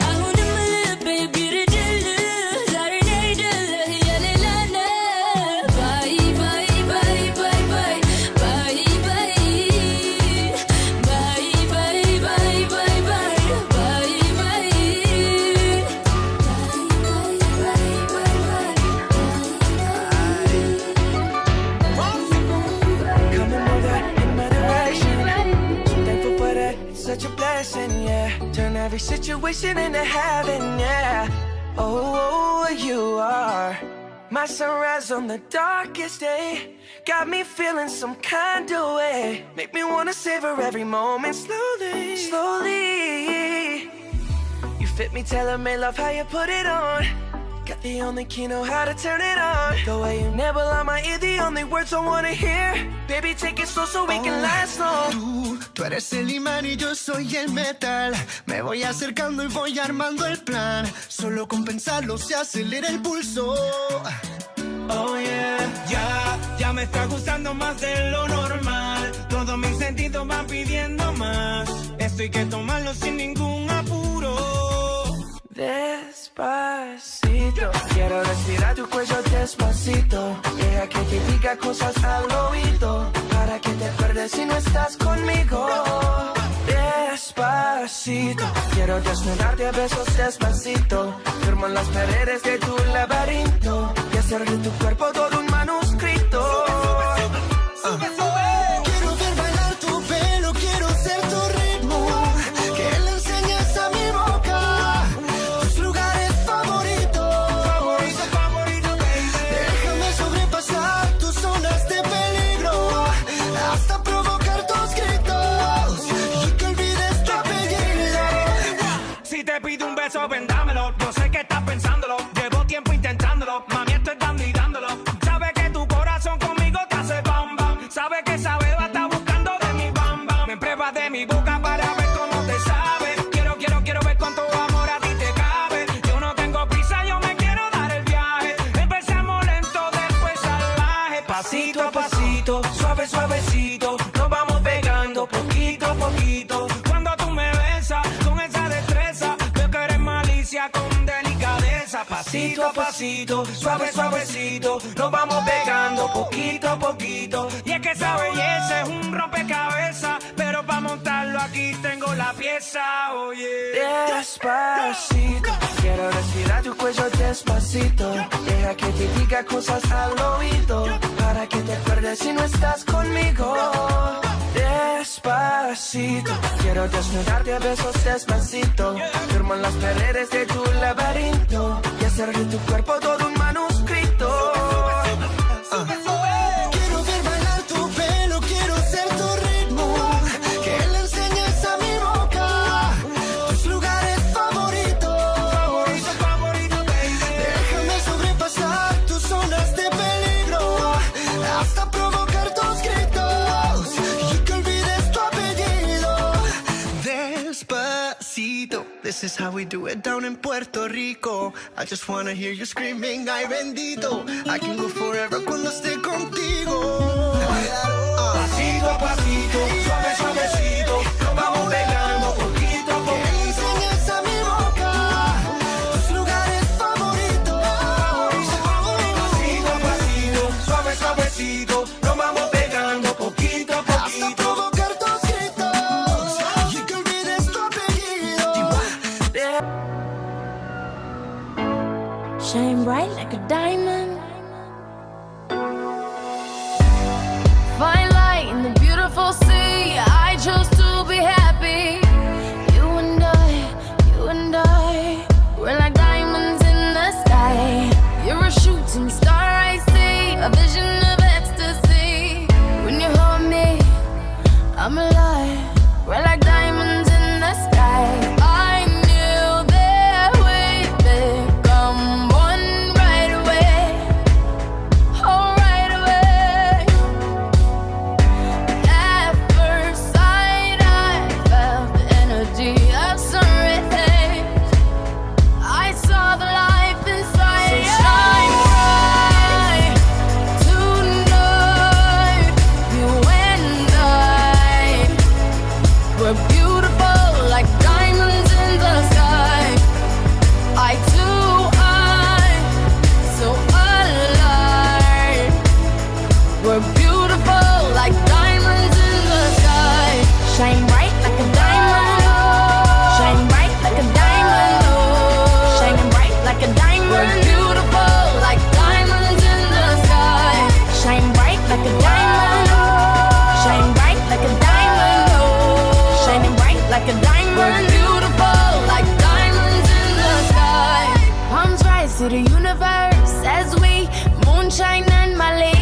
አሁንም ልቤ ቢርድልህ ዛሬ ነህ አይደለህ የሌላ ነህ ባይ ባይ ባይ ባይ ባይ ባይ ባይ ባይ ባይ ባይ ባይ ባይ ባይ ባይ Coming over in my direction. So thankful for that, it's such a blessing, yeah. Turn every situation into heaven, yeah. Oh, you are my sunrise on the darkest day. Got me feeling some kind of way. Make me wanna savor every moment slowly, slowly. You fit me, tailor-made, love how you put it on. Got the only key, know how to turn it on. The way you nibble on my ear, the only words I wanna hear. Baby, take it slow so we can last long. Tú eres el imán y yo soy el metal. Me voy acercando y voy armando el plan. Solo con pensarlo se acelera el pulso. Oh yeah, Ya Ya me está gustando más de lo normal. Todos mis sentidos van pidiendo más. Esto hay que tomarlo sin ningún apuro. Despacito, quiero respirar tu cuello despacito. Deja que te diga cosas al oído, para que te acuerdes si no estás conmigo. Despacito, quiero desnudarte a besos despacito. Firmo en las paredes de tu laberinto y hacer de tu cuerpo todo un manuscrito. Quiero ver bailar tu pelo, quiero ser tu ritmo. Que le enseñes a mi boca tus lugares favoritos. Favorito, baby. Déjame sobrepasar tus zonas de peligro, hasta provocar tus gritos y que olvides tu apellido. Si te pido un beso, ven dámelo. Yo sé que estás pensándolo, llevo tiempo intentándolo. Mami, estoy dando y dándolo. Sabe que tu corazón conmigo te hace bam bam. Sabe que esa beba está buscando de mi bam bam. Me pruebas de mi boca para ver cómo te sabe. Quiero ver cuánto amor a ti te cabe. Yo no tengo prisa, yo me quiero dar el viaje. Empezamos lento, después salvaje. Pasito a pasito, suavecito, nos vamos pegando poquito a poquito. Cuando tú me besas con esa destreza, veo que eres malicia con delicadeza. Pasito a pasito, suavecito, nos vamos pegando poquito a poquito. Y es que esa belleza es un rompecabezas, pero para montarlo aquí tengo la pieza, oye. Despacito, quiero respirar tu cuello despacito. Deja que te diga cosas al oído, para que te acuerdes si no estás conmigo. Despacito, quiero desnudarte a besos despacito. Firmo en las paredes de tu laberinto y hacer de tu cuerpo todo un manuscrito. Quiero ver bailar tu pelo, quiero ser tu ritmo. Que le enseñes a mi boca tus lugares favoritos. Favorito, baby. Déjame sobrepasar tus zonas de peligro, hasta provocar tus gritos y que olvides tu apellido. Despacito, this is how we do it down in Puerto Rico. I just wanna hear you screaming, ay bendito. I can go forever cuando esté contigo. Pasito a pasito, suavecito, nos vamos pegando poquito a Que le poquito. enseñes a mi boca tus lugares favoritos. Pasito a pasito, suavecito, nos vamos pegando poquito a Hasta poquito. provocar tus gritos y que olvides tu apellido. Shine bright like a diamond. Fine light in the beautiful sea. I chose to be happy. You and I, we're like diamonds in the sky. You're a shooting star, I see, a vision of ecstasy. When you hold me, I'm alive. We're like diamonds in the sky. I knew that we'd become one right away. Oh, right away. At first sight, I felt the energy of sun rays. I saw the life inside. So shine bright tonight. You and I, we're beautiful like diamonds in the sky. Eye to eye, so alive. We're beautiful like diamonds in the sky. Shine bright like a diamond. Shine bright like a diamond. Shining bright like a diamond. We're beautiful like diamonds in the sky. Shine bright like a diamond. Shine bright like a diamond. Shining bright like a diamond. We're beautiful like diamonds in the sky. Palms rise to the universe as we moonshine and Mali.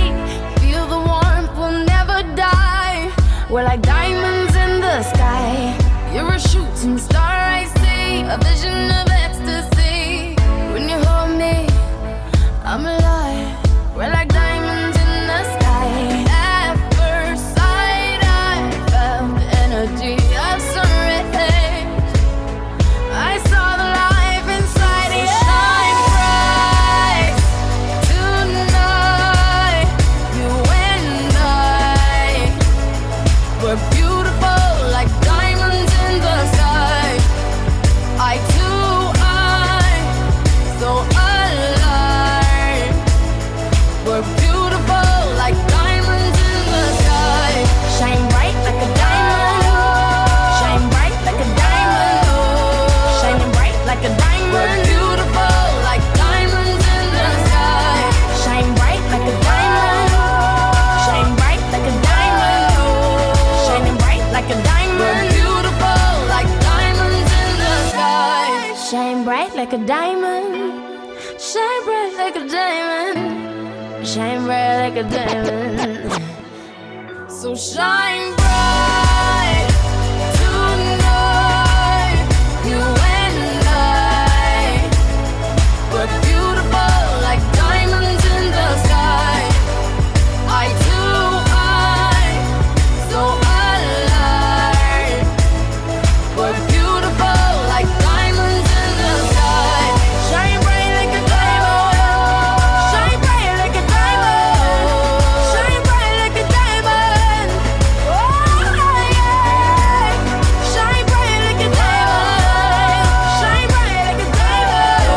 Feel the warmth, we'll never die. We're like diamonds in the sky. You're a shooting star, I see, a vision of ecstasy. When you hold me, I'm alive. We're like diamonds in the sky. At first sight, I felt the energy of sun rays. I saw the life inside you. Shine bright tonight. You like a diamond. So shine bright tonight. You and I, we're beautiful like diamonds in the sky. Eye to eye, so alive. We're beautiful like diamonds in the sky. Shine bright like a diamond. Shine bright like a diamond. Shine bright like a diamond. Oh yeah. Shine bright like a diamond. Shine bright like a diamond.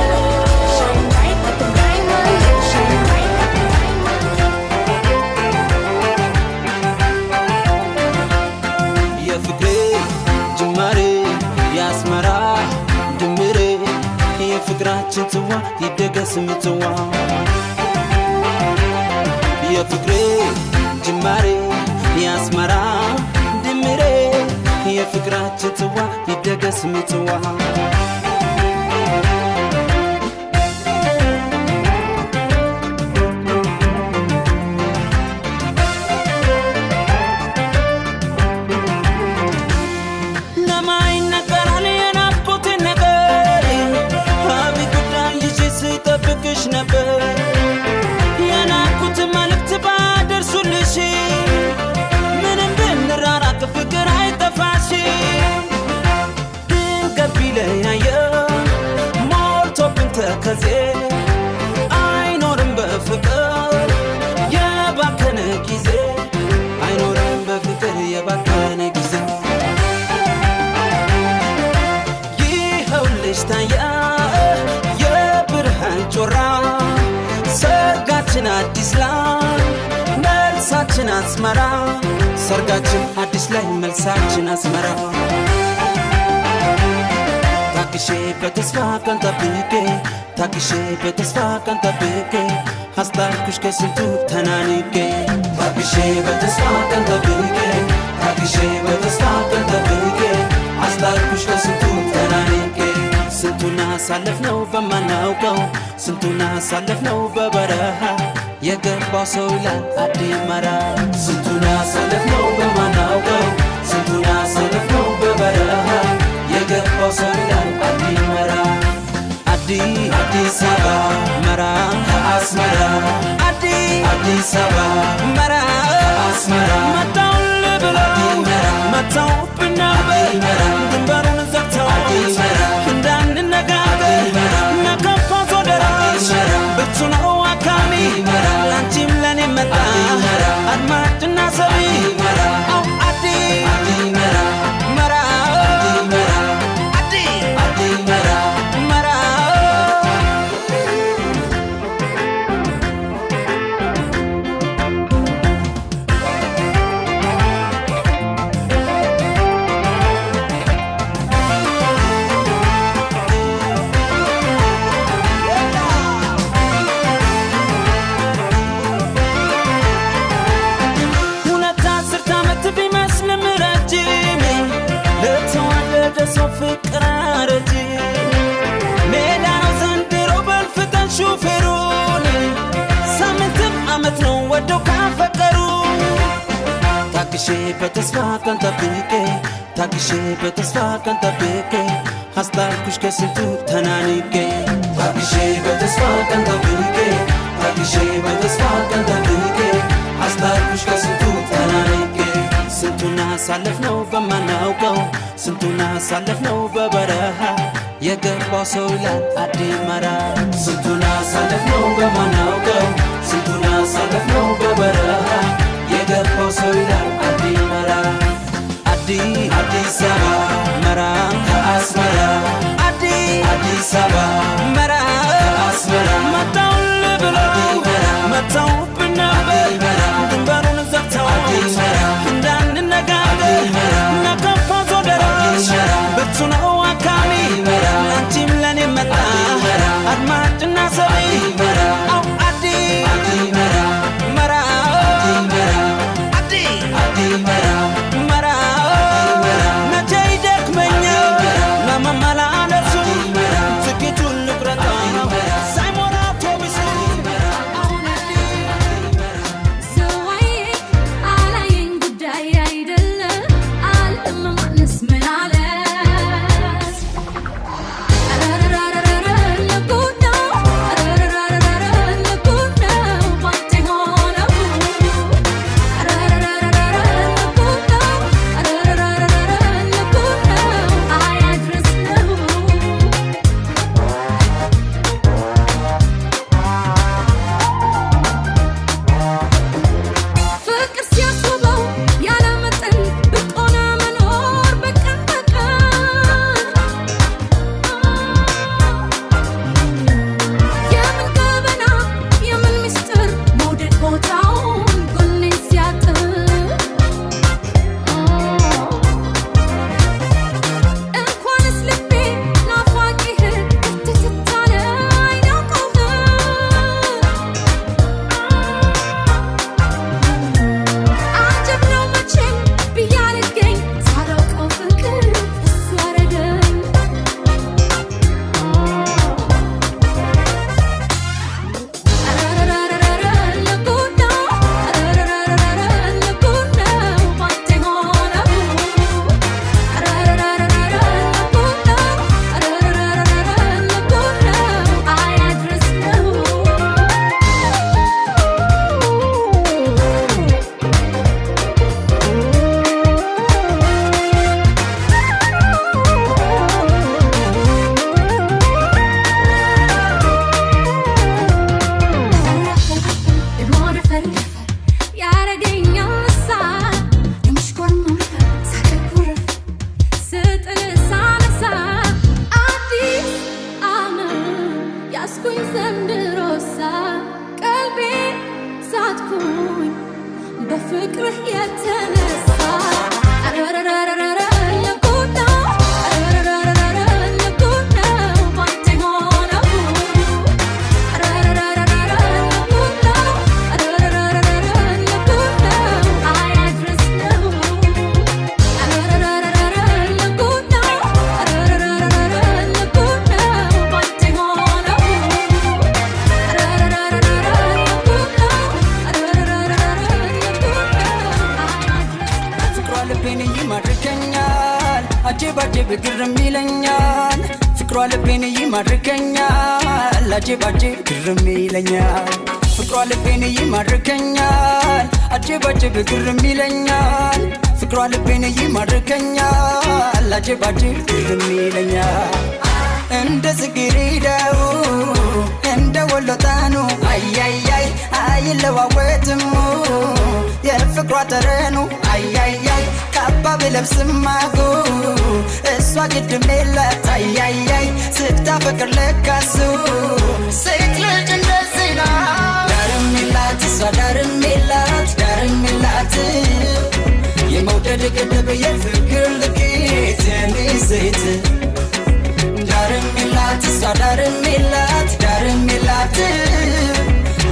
Shine bright like a diamond. Shine bright like a diamond. የፍቅሬ ጅማሬ ያስመራ ድምሬ የፍቅራችን ጽዋ ይደገስ ምጽዋ የፍቅሬ ጅማሬ ያስመራ ድምሬ የፍቅራችን ጽዋ ይደገስ ምጽዋ ለማይነገራል የናፍቆት ነገር አብይ ጉዳይ ይዤ ስጠብቅሽ ነበር የናፍቆት መልእክት ባደርሱልሽ ምንም ብንራራቅ ፍቅር አይጠፋሽ ድንገት ቢለያየ ሞልቶብን ተከዜ አይኖርም በፍቅር የባከነ ጊዜ አይኖርም በፍቅር የባከነ ጊዜ ይኸውልሽ ታየ የብርሃን ጮራ ሰርጋችን አዲስ ላይ መልሳችን አስመራ ሰርጋችን አዲስ ላይ መልሳችን አስመራ ታክሼ በተስፋ ቀን ጠብቄ ታክሼ በተስፋ ቀን ጠብቄ አስታርኩሽ ከስንቱ ተናንቄ ታክሼ በተስፋ ቀን ጠብቄ ታክሼ በተስፋ ቀን ጠብቄ አስታርኩሽ ከስንቱ ተናንቄ ስንቱን አሳለፍነው በማናውቀው ስንቱን አሳለፍነው በበረሃ የገባው ሰው ይላል አዲመራ ስንቱን አሳለፍነው በማናውቀው ስንቱን አሳለፍነው በበረሃ የገባው ሰው ይላል አዲመራ አዲስ አበባ መራ አስመራ አዲስ አበባ መራ አስመራ መጣው ልብለው መጣው ብናበይ ድንበሩን ዘግተው እንዳንነጋገር ነከፋት ወደራሽ ብርቱ ነው አካሚ ላንቺም ለኔ መጣ አድማጭና ሰቢ አው አዲ መራ መራ አዲ መራ መራ ሁለት አስርት ዓመት ቢመስልም ረጅም ለተዋደደ ሰው ፍቅር ረጅም ሜዳ ነው ዘንድሮ በልፍጠን ሹፌሩን ሳምንትም ዓመት ነው ወደው ካፈቀሩ ታክሼ በተስፋ ቀን ጠብቄ ታክሼ በተስፋ ቀን ጠብቄ አስታርኩሽ ከስንቱ ተናንቄ ታክሼ በተስፋ ቀን ጠብቄ ታክሼ በተስፋ ቀን ጠብቄ አስታርኩሽ ከስንቱ ተናንቄ ስንቱን አሳለፍነው በማናውቀው ስንቱን አሳለፍነው በበረሃ የገባው ሰው ይላል አዲመራ ስንቱን አሳለፍነው በማናውቀው ስንቱን አሳለፍነው በበረሃ የገባው ሰው ይላል አዲመራ አዲስ አበባ መራ አስመራ አዲስ አበባ መራ አስመራ መጣው ልብለው መጣው ብናበይ ድንበሩን ዘግተው እንዳንነጋገር ነከፋት ወደራሽ ብርቱ ነው አካሚ ላንቺም ለኔ መጣ አድማጭና ሰቢ አው አዲ መራ ከፍቅርህ የተነሳ አረረረረረ ልጉድ ነው አረረረረረ ልጉድ ነው ባንተ የሆነው አረረረረረ ልጉድ ነው አረረረረረ ልጉድ ነው አያድርስ ነው አረረረረረ ልጉድ ነው አረረረረረ ልጉድ ነው ባንተ የሆነው ፍቅሯ ልቤን ይማርከኛል አጀብ አጀብ ግርም ይለኛል ፍቅሯ ልቤን ይማርከኛል አጀብ አጀብ ግርም ይለኛል ፍቅሯ ልቤን ይማርከኛል አጀብ አጀብ ግርም ይለኛል ፍቅሯ ልቤን ይማርከኛል አጀብ አጀብ ግርም ይለኛል እንደ ጽጌረዳው እንደ ወሎጣኑ አያያይ አይለዋወጥም የፍቅሯ ጠረኑ አያያይ ካባ ብለብስም አጎ እሷ ግድም የላት አያያይ ስታፈቅር ለካሱ ሴት ልጅ እንደዚህ ናት ዳርም የላት እሷ ዳርም የላት የመውደድ ገደብ የፍቅር ልኬት የኔ ሴት ዳርም የላት እሷ ዳርም የላት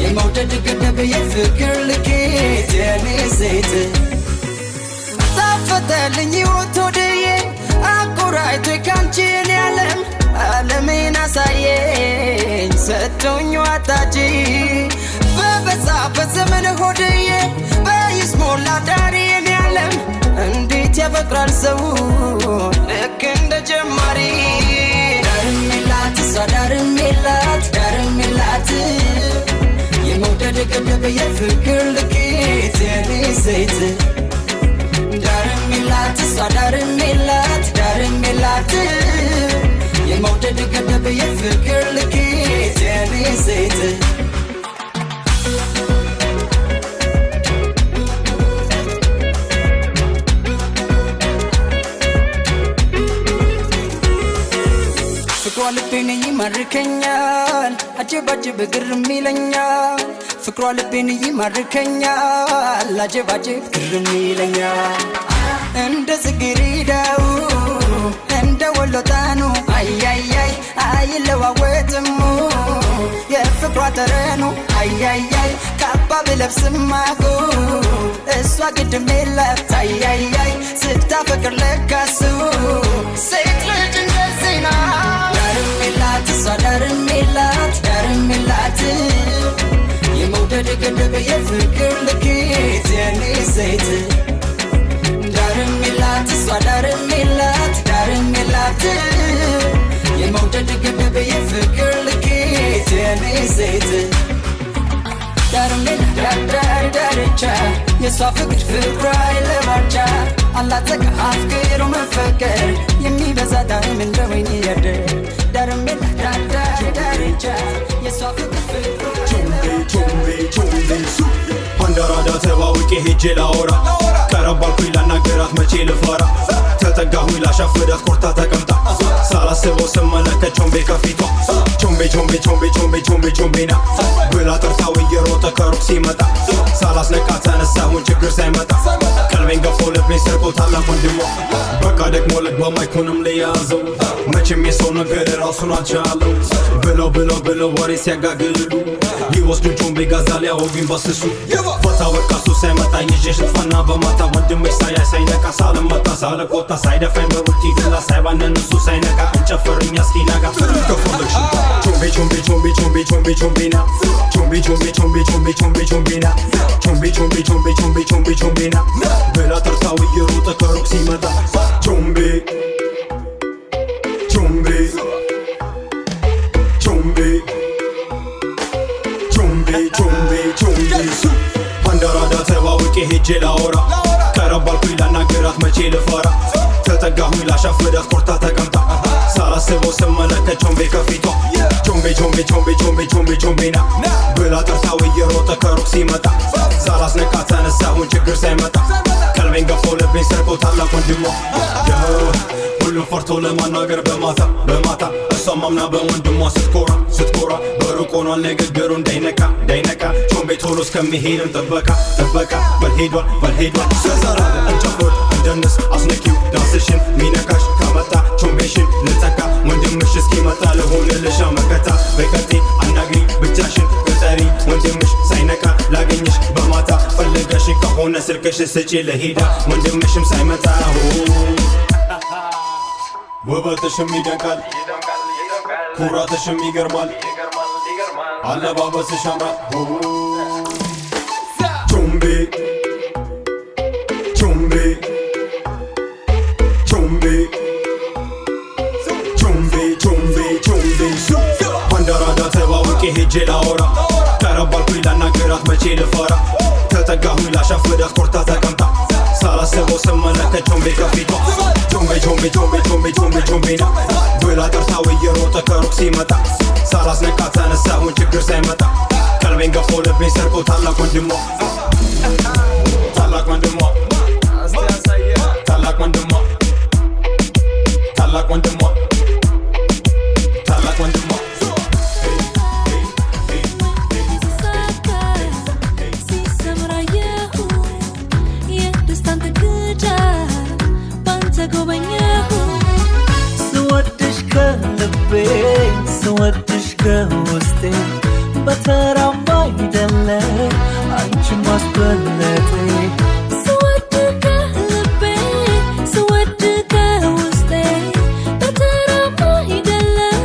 የመውደድ ገደብ የፍቅር ልኬት የኔ ሴት ታፈተልኝ ሕይወት ወደዬ አቆራይቶ ካንቺን ያለም ዓለሜን አሳየኝ ሰጥቶኝ ዋጣጂ በበዛበት ዘመን ሆድዬ በይስሞላ ዳሬን ያለም እንዴት ያፈቅራል ሰው ልክ እንደ ጀማሪ ዳርም የላት እሷ ዳርም የላት የመውደድ ገደብ የፍቅር ልኬት የኔ ሴት ዳርም የላት እሷ ዳርም የላት የመውደድ ገደብ የፍቅር ልኬት የኔ ሴት ፍቅሯ ልቤን ይማርከኛል አጀብ አጀብ ግርም ይለኛል ፍቅሯ ልቤን ይማርከኛል አጀብ አጀብ ግርም ይለኛል እንደ ጽጌረዳው እንደ ወሎጣኑ አያያይ አይለዋወጥም የፍቅሯ ጠረኑ አያያይ ካባ ብለብስም አጎ እሷ ግድም የላት አያያይ ስታፈቅር ለካሱ ሴት ልጅ እንደዚህ ናት ዳርም የላት እሷ ዳርም የላት የመውደድ ገደብ የፍቅር ልኬት የኔ ሴት ዳርም የላት እሷ ዳርም የላት የመውደድ ገደብ የፍቅር ልኬት የኔ ሴት ዳርም ዳርቻ የሷ ፍቅር ፍቅሯ አይለባቻ አላጠቃ አፍቅሮ መፈቀር የሚበዛ ዳርም እንደ ወይን ያደር ዳርም ዳርቻ የሷ ፍቅር ፍቅሯ አንዳራዳ ተዋውቄ ሄጄ ላወራ ቀረባልኩኝ ላናገራት መቼ ልፈራ ተጠጋሁኝ ላሻፍዳት ኮርታ ተቀምጣ ሳላስበው ስመለከት ቾምቤ ከፊቷ ቾምቤና ብላ ጠርታው እየሮጠ ከሩቅ ሲመጣ ሳላስነቃት ተነሳሁን ችግር ሳይመጣ ቀልቤን ገፎ ልቤን ሰርቆ ታላቅ ወንድሟ በቃ ደግሞ ልግባም አይኮንም ለያዘው መቼም የሰው ነገር ራሱን አልቻለው ብለው ወሬ ሲያጋግሉ ይወስዱን ቾምቤ ጋዛ ሊያወጉኝ ባስሱ ፈታ በቃ ሱ ሳይመጣኝ ይዤሽ ልጥፋና በማታ ወንድምሽ ሳያይ ሳይነቃ ሳልመጣ ሳልቆጣ ሳይደፋኝ በቡቲ ግላ ሳይባነን እሱ ሳይነቃ እንጨፍርኛ እስኪነጋ ከፈለግሽ ቾምቤና ብላ ጠርታው እየሮጠ ከሩቅ ሲመጣ ቾምቤ አንዳራዳ ተዋውቄ ሄጄ ላወራ ቀረባልኩኝ ላናገራት መቼ ልፈራ ተጠጋሁኝ ላሻፍዳት ኮርታ ተቀምጣ ሳላስበው ስመለከት ቾምቤ ከፊቷ ቾምቤና ብላ ጠርታው እየሮጠ ከሩቅ ሲመጣ ሳላስነቃት ተነሳሁን ችግር ሳይመጣ ቀልቤን ገፎ ልቤን ሰርቆ ታላቅ ወንድሟ ሁሉ ሁሉ ፈርቶ ለማናገር በማታ በማታ እሷም አምና በወንድሟ ስትኮራ ስትኮራ በሩቅ ሆኗል ንግግሩ እንዳይነካ እንዳይነካ ቾምቤ ቶሎ እስከሚሄድም ጥበቃ ጥበቃ በልሄዷል ሰዘራ እንጨፍር እንደንስ አስነኪው ዳንስሽን ሚነካሽ ከመጣ ቾምቤሽን ልተካ ወንድምሽ እስኪመጣ ልሆንልሽ መከታ በቀጤ አናግሪ ብቻሽን ቅጠሪ ወንድምሽ ሳይነካ ላገኝሽ በማታ ፈልገሽ ከሆነ ስልክሽ ስጪ ለሄዳ ወንድምሽም ሳይመጣ ውበትሽም ይደንቃል ኩራትሽም ይገርማል አለባበስሽ ያምራል ቾምቤ ቾምቤ ቾምቤ ቾምቤ ቾምቤ ቾምቤ ባንዳራዳ ተባውቄ ሄጄ ላወራ ቀረባልኩኝ ላናገራት መቼ ልፈራ ተጠጋሁኝ ላሻፍዳት ኮርታ ተቀምጣ ሳላስበው ስመለከት ቾምቤ ከፊቷ ቾምቤ ቾምቤ ቾምቤ ቾምቤ ቾምቤ ቾምቤ ና ብላ ጠርታው እየሮጠ ከሩቅ ሲመጣ ሳላስነቃ ተነሳሁኝ ችግር ሳይመጣ ቀልቤን ገፎ ልቤን ሰርቆ ታላቅ ወንድሟ ታላቅ ወንድሟ ታላቅ ወንድሟ ታላቅ ወንድሟ ታላቅ ወንድሟ ስወድሽ ከልቤ ስወድሽ ከውስጤ በተራም አይደለ አንቺ ማስበለጤ ስወድ ከልቤ ስወድ ከውስጤ በተራም አይደለም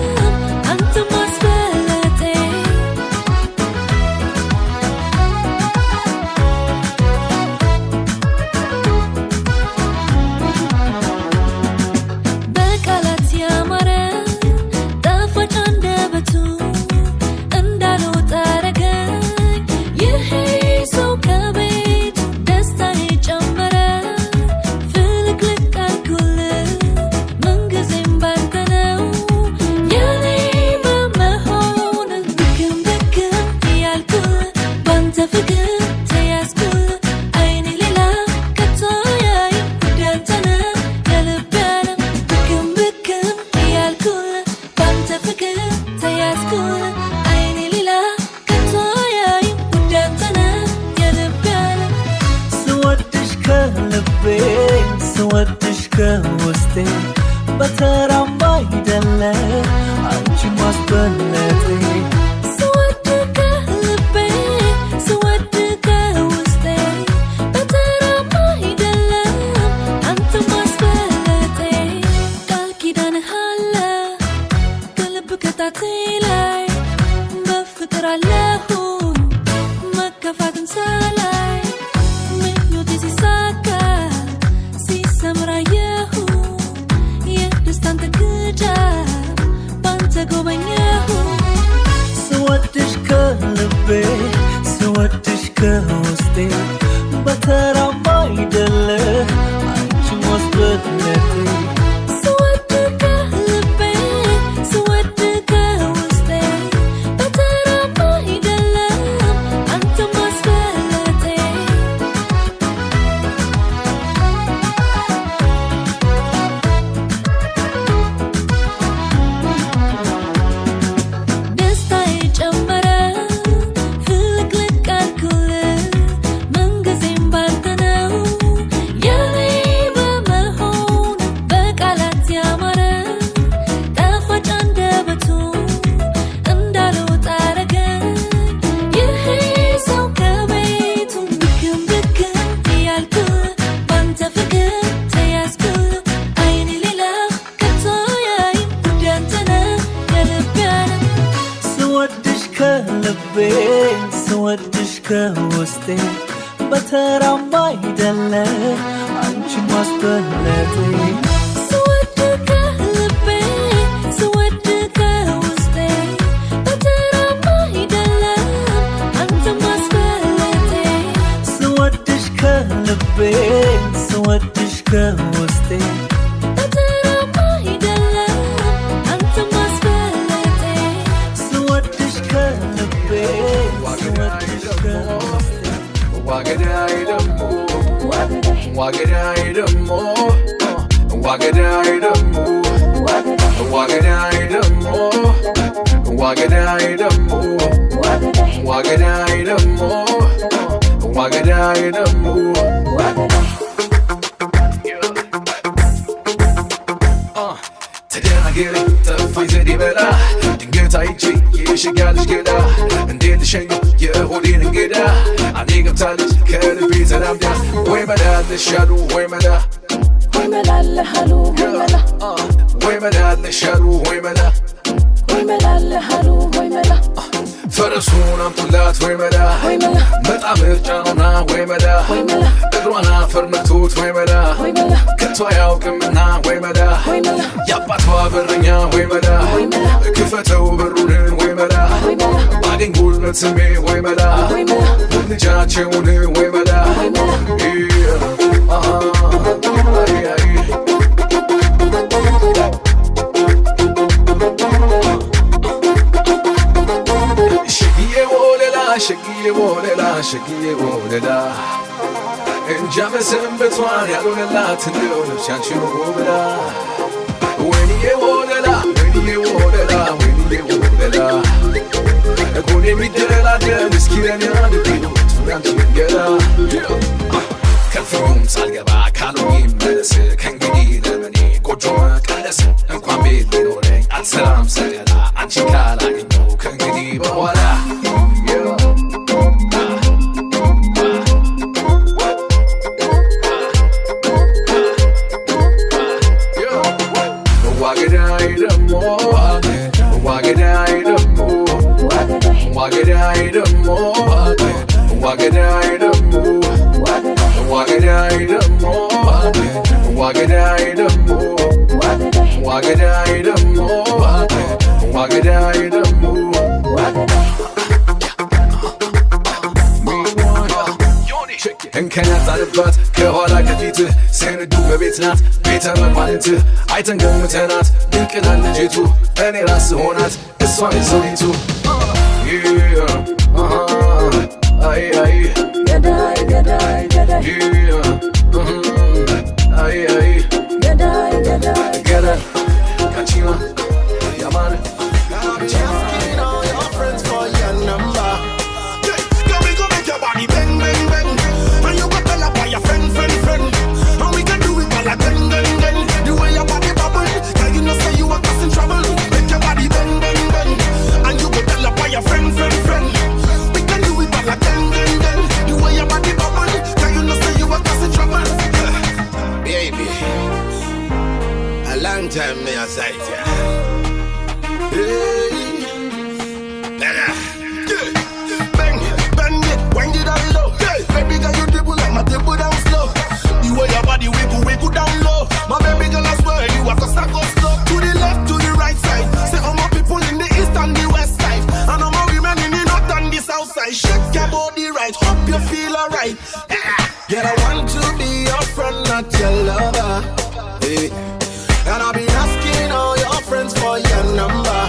አንተ ማስበለጤ በቃላት ያማረ ጣፋጭ አንደበቱ እንዳልወጣ አረገኝ ይሄ ሰው ከቤቱ ደስታዬ ጨመረ ፍልቅልቅ አልኩልህ ምንጊዜም ባንተ ነው የኔ በመሆንህ ብክም ብክም እያልኩልህ ባንተ ፍቅር ተያዝኩልህ አይኔ ሌላ ከቶ አያይም ውዴ አንተ ነህ የልቤ ዓለም ብክም ብክም እያልኩልህ ባንተ ፍቅር ተያዝኩልህ አይኔ ሌላ ከቶ አያይም ውዴ አንተ ነህ የልቤ ዓለም ስወድሽ ከልቤ ስወድሽ ከውስጤ በተራም አይደለ አንቺ ማስበለጤ ስወድ ከልቤ ስወድ ከውስጤ በተራም አይደለም አንተ ማስበለጤ ቃል ኪዳንህ አለ ከልብ ከጣቴ ላይ በፍቅር አለሁኝ መከፋትን ሳላይ ምኞቴ ሲሳካ ሲሰምር አየሁ የደስታን ጥግጃ ባንተ ጎበኘሁ ስወድሽ ከልቤ ስወድሽ ከውስጤ በተራም አይደለ አንቺ ማስበለጤ ስወድ ከልቤ ስወድ ከውስጤ በተራም አይደለም አንተ ማስበለጤ ደስታዬ ጨመረ ፍልቅልቅ አልኩልህ ምንጊዜም ባንተ ነው የኔ በመሆንህ በቃላት ያማረ ጣፋጭ አንደበቱ እንዳልወጣ አረገኝ ይሄ ሰው ከቤቱ ብክም ብክም እያልኩልህ ባንተ ፍቅር ተያዝኩልህ አይኔ ሌላ ከቶ አያይም ውዴ አንተ ነህ የልቤ ዓለም ስወድሽ ከልቤ ስወድሽ ከውስጤ በተራም አይደለ አንቺ ማስበለጤ ስወድ ከልቤ ስወድ ከውስጤ በተራም አይደለም አንተ ማስበለጤ ስወድሽ ከልቤ ስወድሽ ከውስጤ በተራም አይደለም አንተ ማስበለጤ ስወድሽ ከልቤ ስወድሽ ከውስጤ ዋገዳይ ደሞ ዋገዳይ ደሞ ዋገዳይ ደሞ ዋገዳይ ደሞ ዋገዳይ ደሞ ዋገዳይ ደሞ ተደናገሪ ጠፋኝ ዘዴ በላ ድንገት አይቼ የሸጋልሽ ገዳ እንዴት ልሸኘው የሆዴን እንግዳ አንዴ ገብታለች ከልቤ ተላምዳ ወይ መላ ልሻሉ ወይ መላ ወይ መላ ለሃሉ ወይ መላ ወይ መላ ልሻሉ ወይ መላ ወይ መላ ለሃሉ ወይ መላ ፈረሱን አምጡላት ወይ መላ በጣም ምርጫ ነውና ወይ መላ እግሯን አፈር ነክቶት ወይ መላ ከቶ አያውቅምና ወይ መላ የአባቷ በረኛ ወይ መላ ክፈተው በሩን ወይ መላ ባገኝ ጉልበት ስሜ ወይ መላ ልጃቸውን ወይ መላ ሸግዬ ወለላ እንጃ በሰንበቷን ያልሆነላት እንደው ነፍስ ያንቺን ብላ ወይኔ ወለላ እጎን የሚደላደል እስኪረን ያንዴው ያንቺን ገላ ከፍሮም ሳልገባ ካሉኝ መለስ ከእንግዲህ ለመኔ ጎጆ መቀለስ እንኳን ቤት ቢኖረኝ አልሰራም ሰገላ አንቺ ካላገኘው ከእንግዲህ በኋላ ዋገዳይ ደሞ ዋገዳይ ደሞ ዋገዳይ ደሞ ዋገዳይ ደሞ ዋገዳይ ደሞ ዋገዳይ ደሞ ዋገዳይ ደሞ ዋገዳይ ደሞ እንከን ያጣንባት ከኋላ ከፊትህ ስንዱ በቤት ናት ቤተ መኳንንትህ አይተን ገምተናት ድንቅናት ልጅቱ እኔ ራስ ሆናት እሷን የዘውዲቱ አይ አይ ገዳይ ገዳይ ገዳይ አይ አይ ገዳይ ገዳይ ገዳይ ካቺማ ያማን Time me a sight ya. Bang, bang it, wind it down low. Baby girl, you dribble like my dribble down slow. The way your body wiggle down low. My baby girl, I swear you are cause I go slow. To the left, to the right side. Say all my people in the east and the west side. And all my women in the north and the south side. Shake your body right, hope you feel alright. Girl, I want to be your friend, not your lover. Hey. And I've been asking all your friends for your number.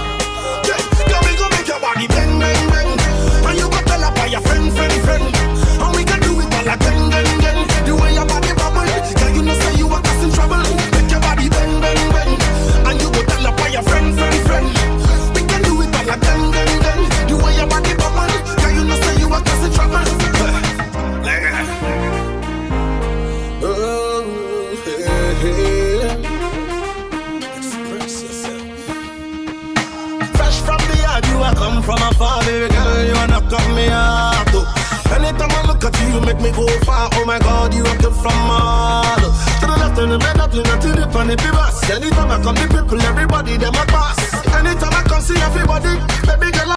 Yeah, we go make your body bang, bang, bang. And you go tell about your friend. And we can do it all like bang, bang, bang. The way your body bubble, girl, you know say you are causing trouble. Make your body bang, bang, bang. And you go tell about your friend. We can do it all like bang, bang, bang. The way your body bubble, girl, you know say you are causing trouble. Come from afar, baby girl, you wanna cut me out. Anytime I look at you, you make me go far. Oh my God, you rock it from all. To the left and the middle, to the funny people. Anytime I come, the people, everybody, them a pass. Anytime I come, see everybody, baby girl.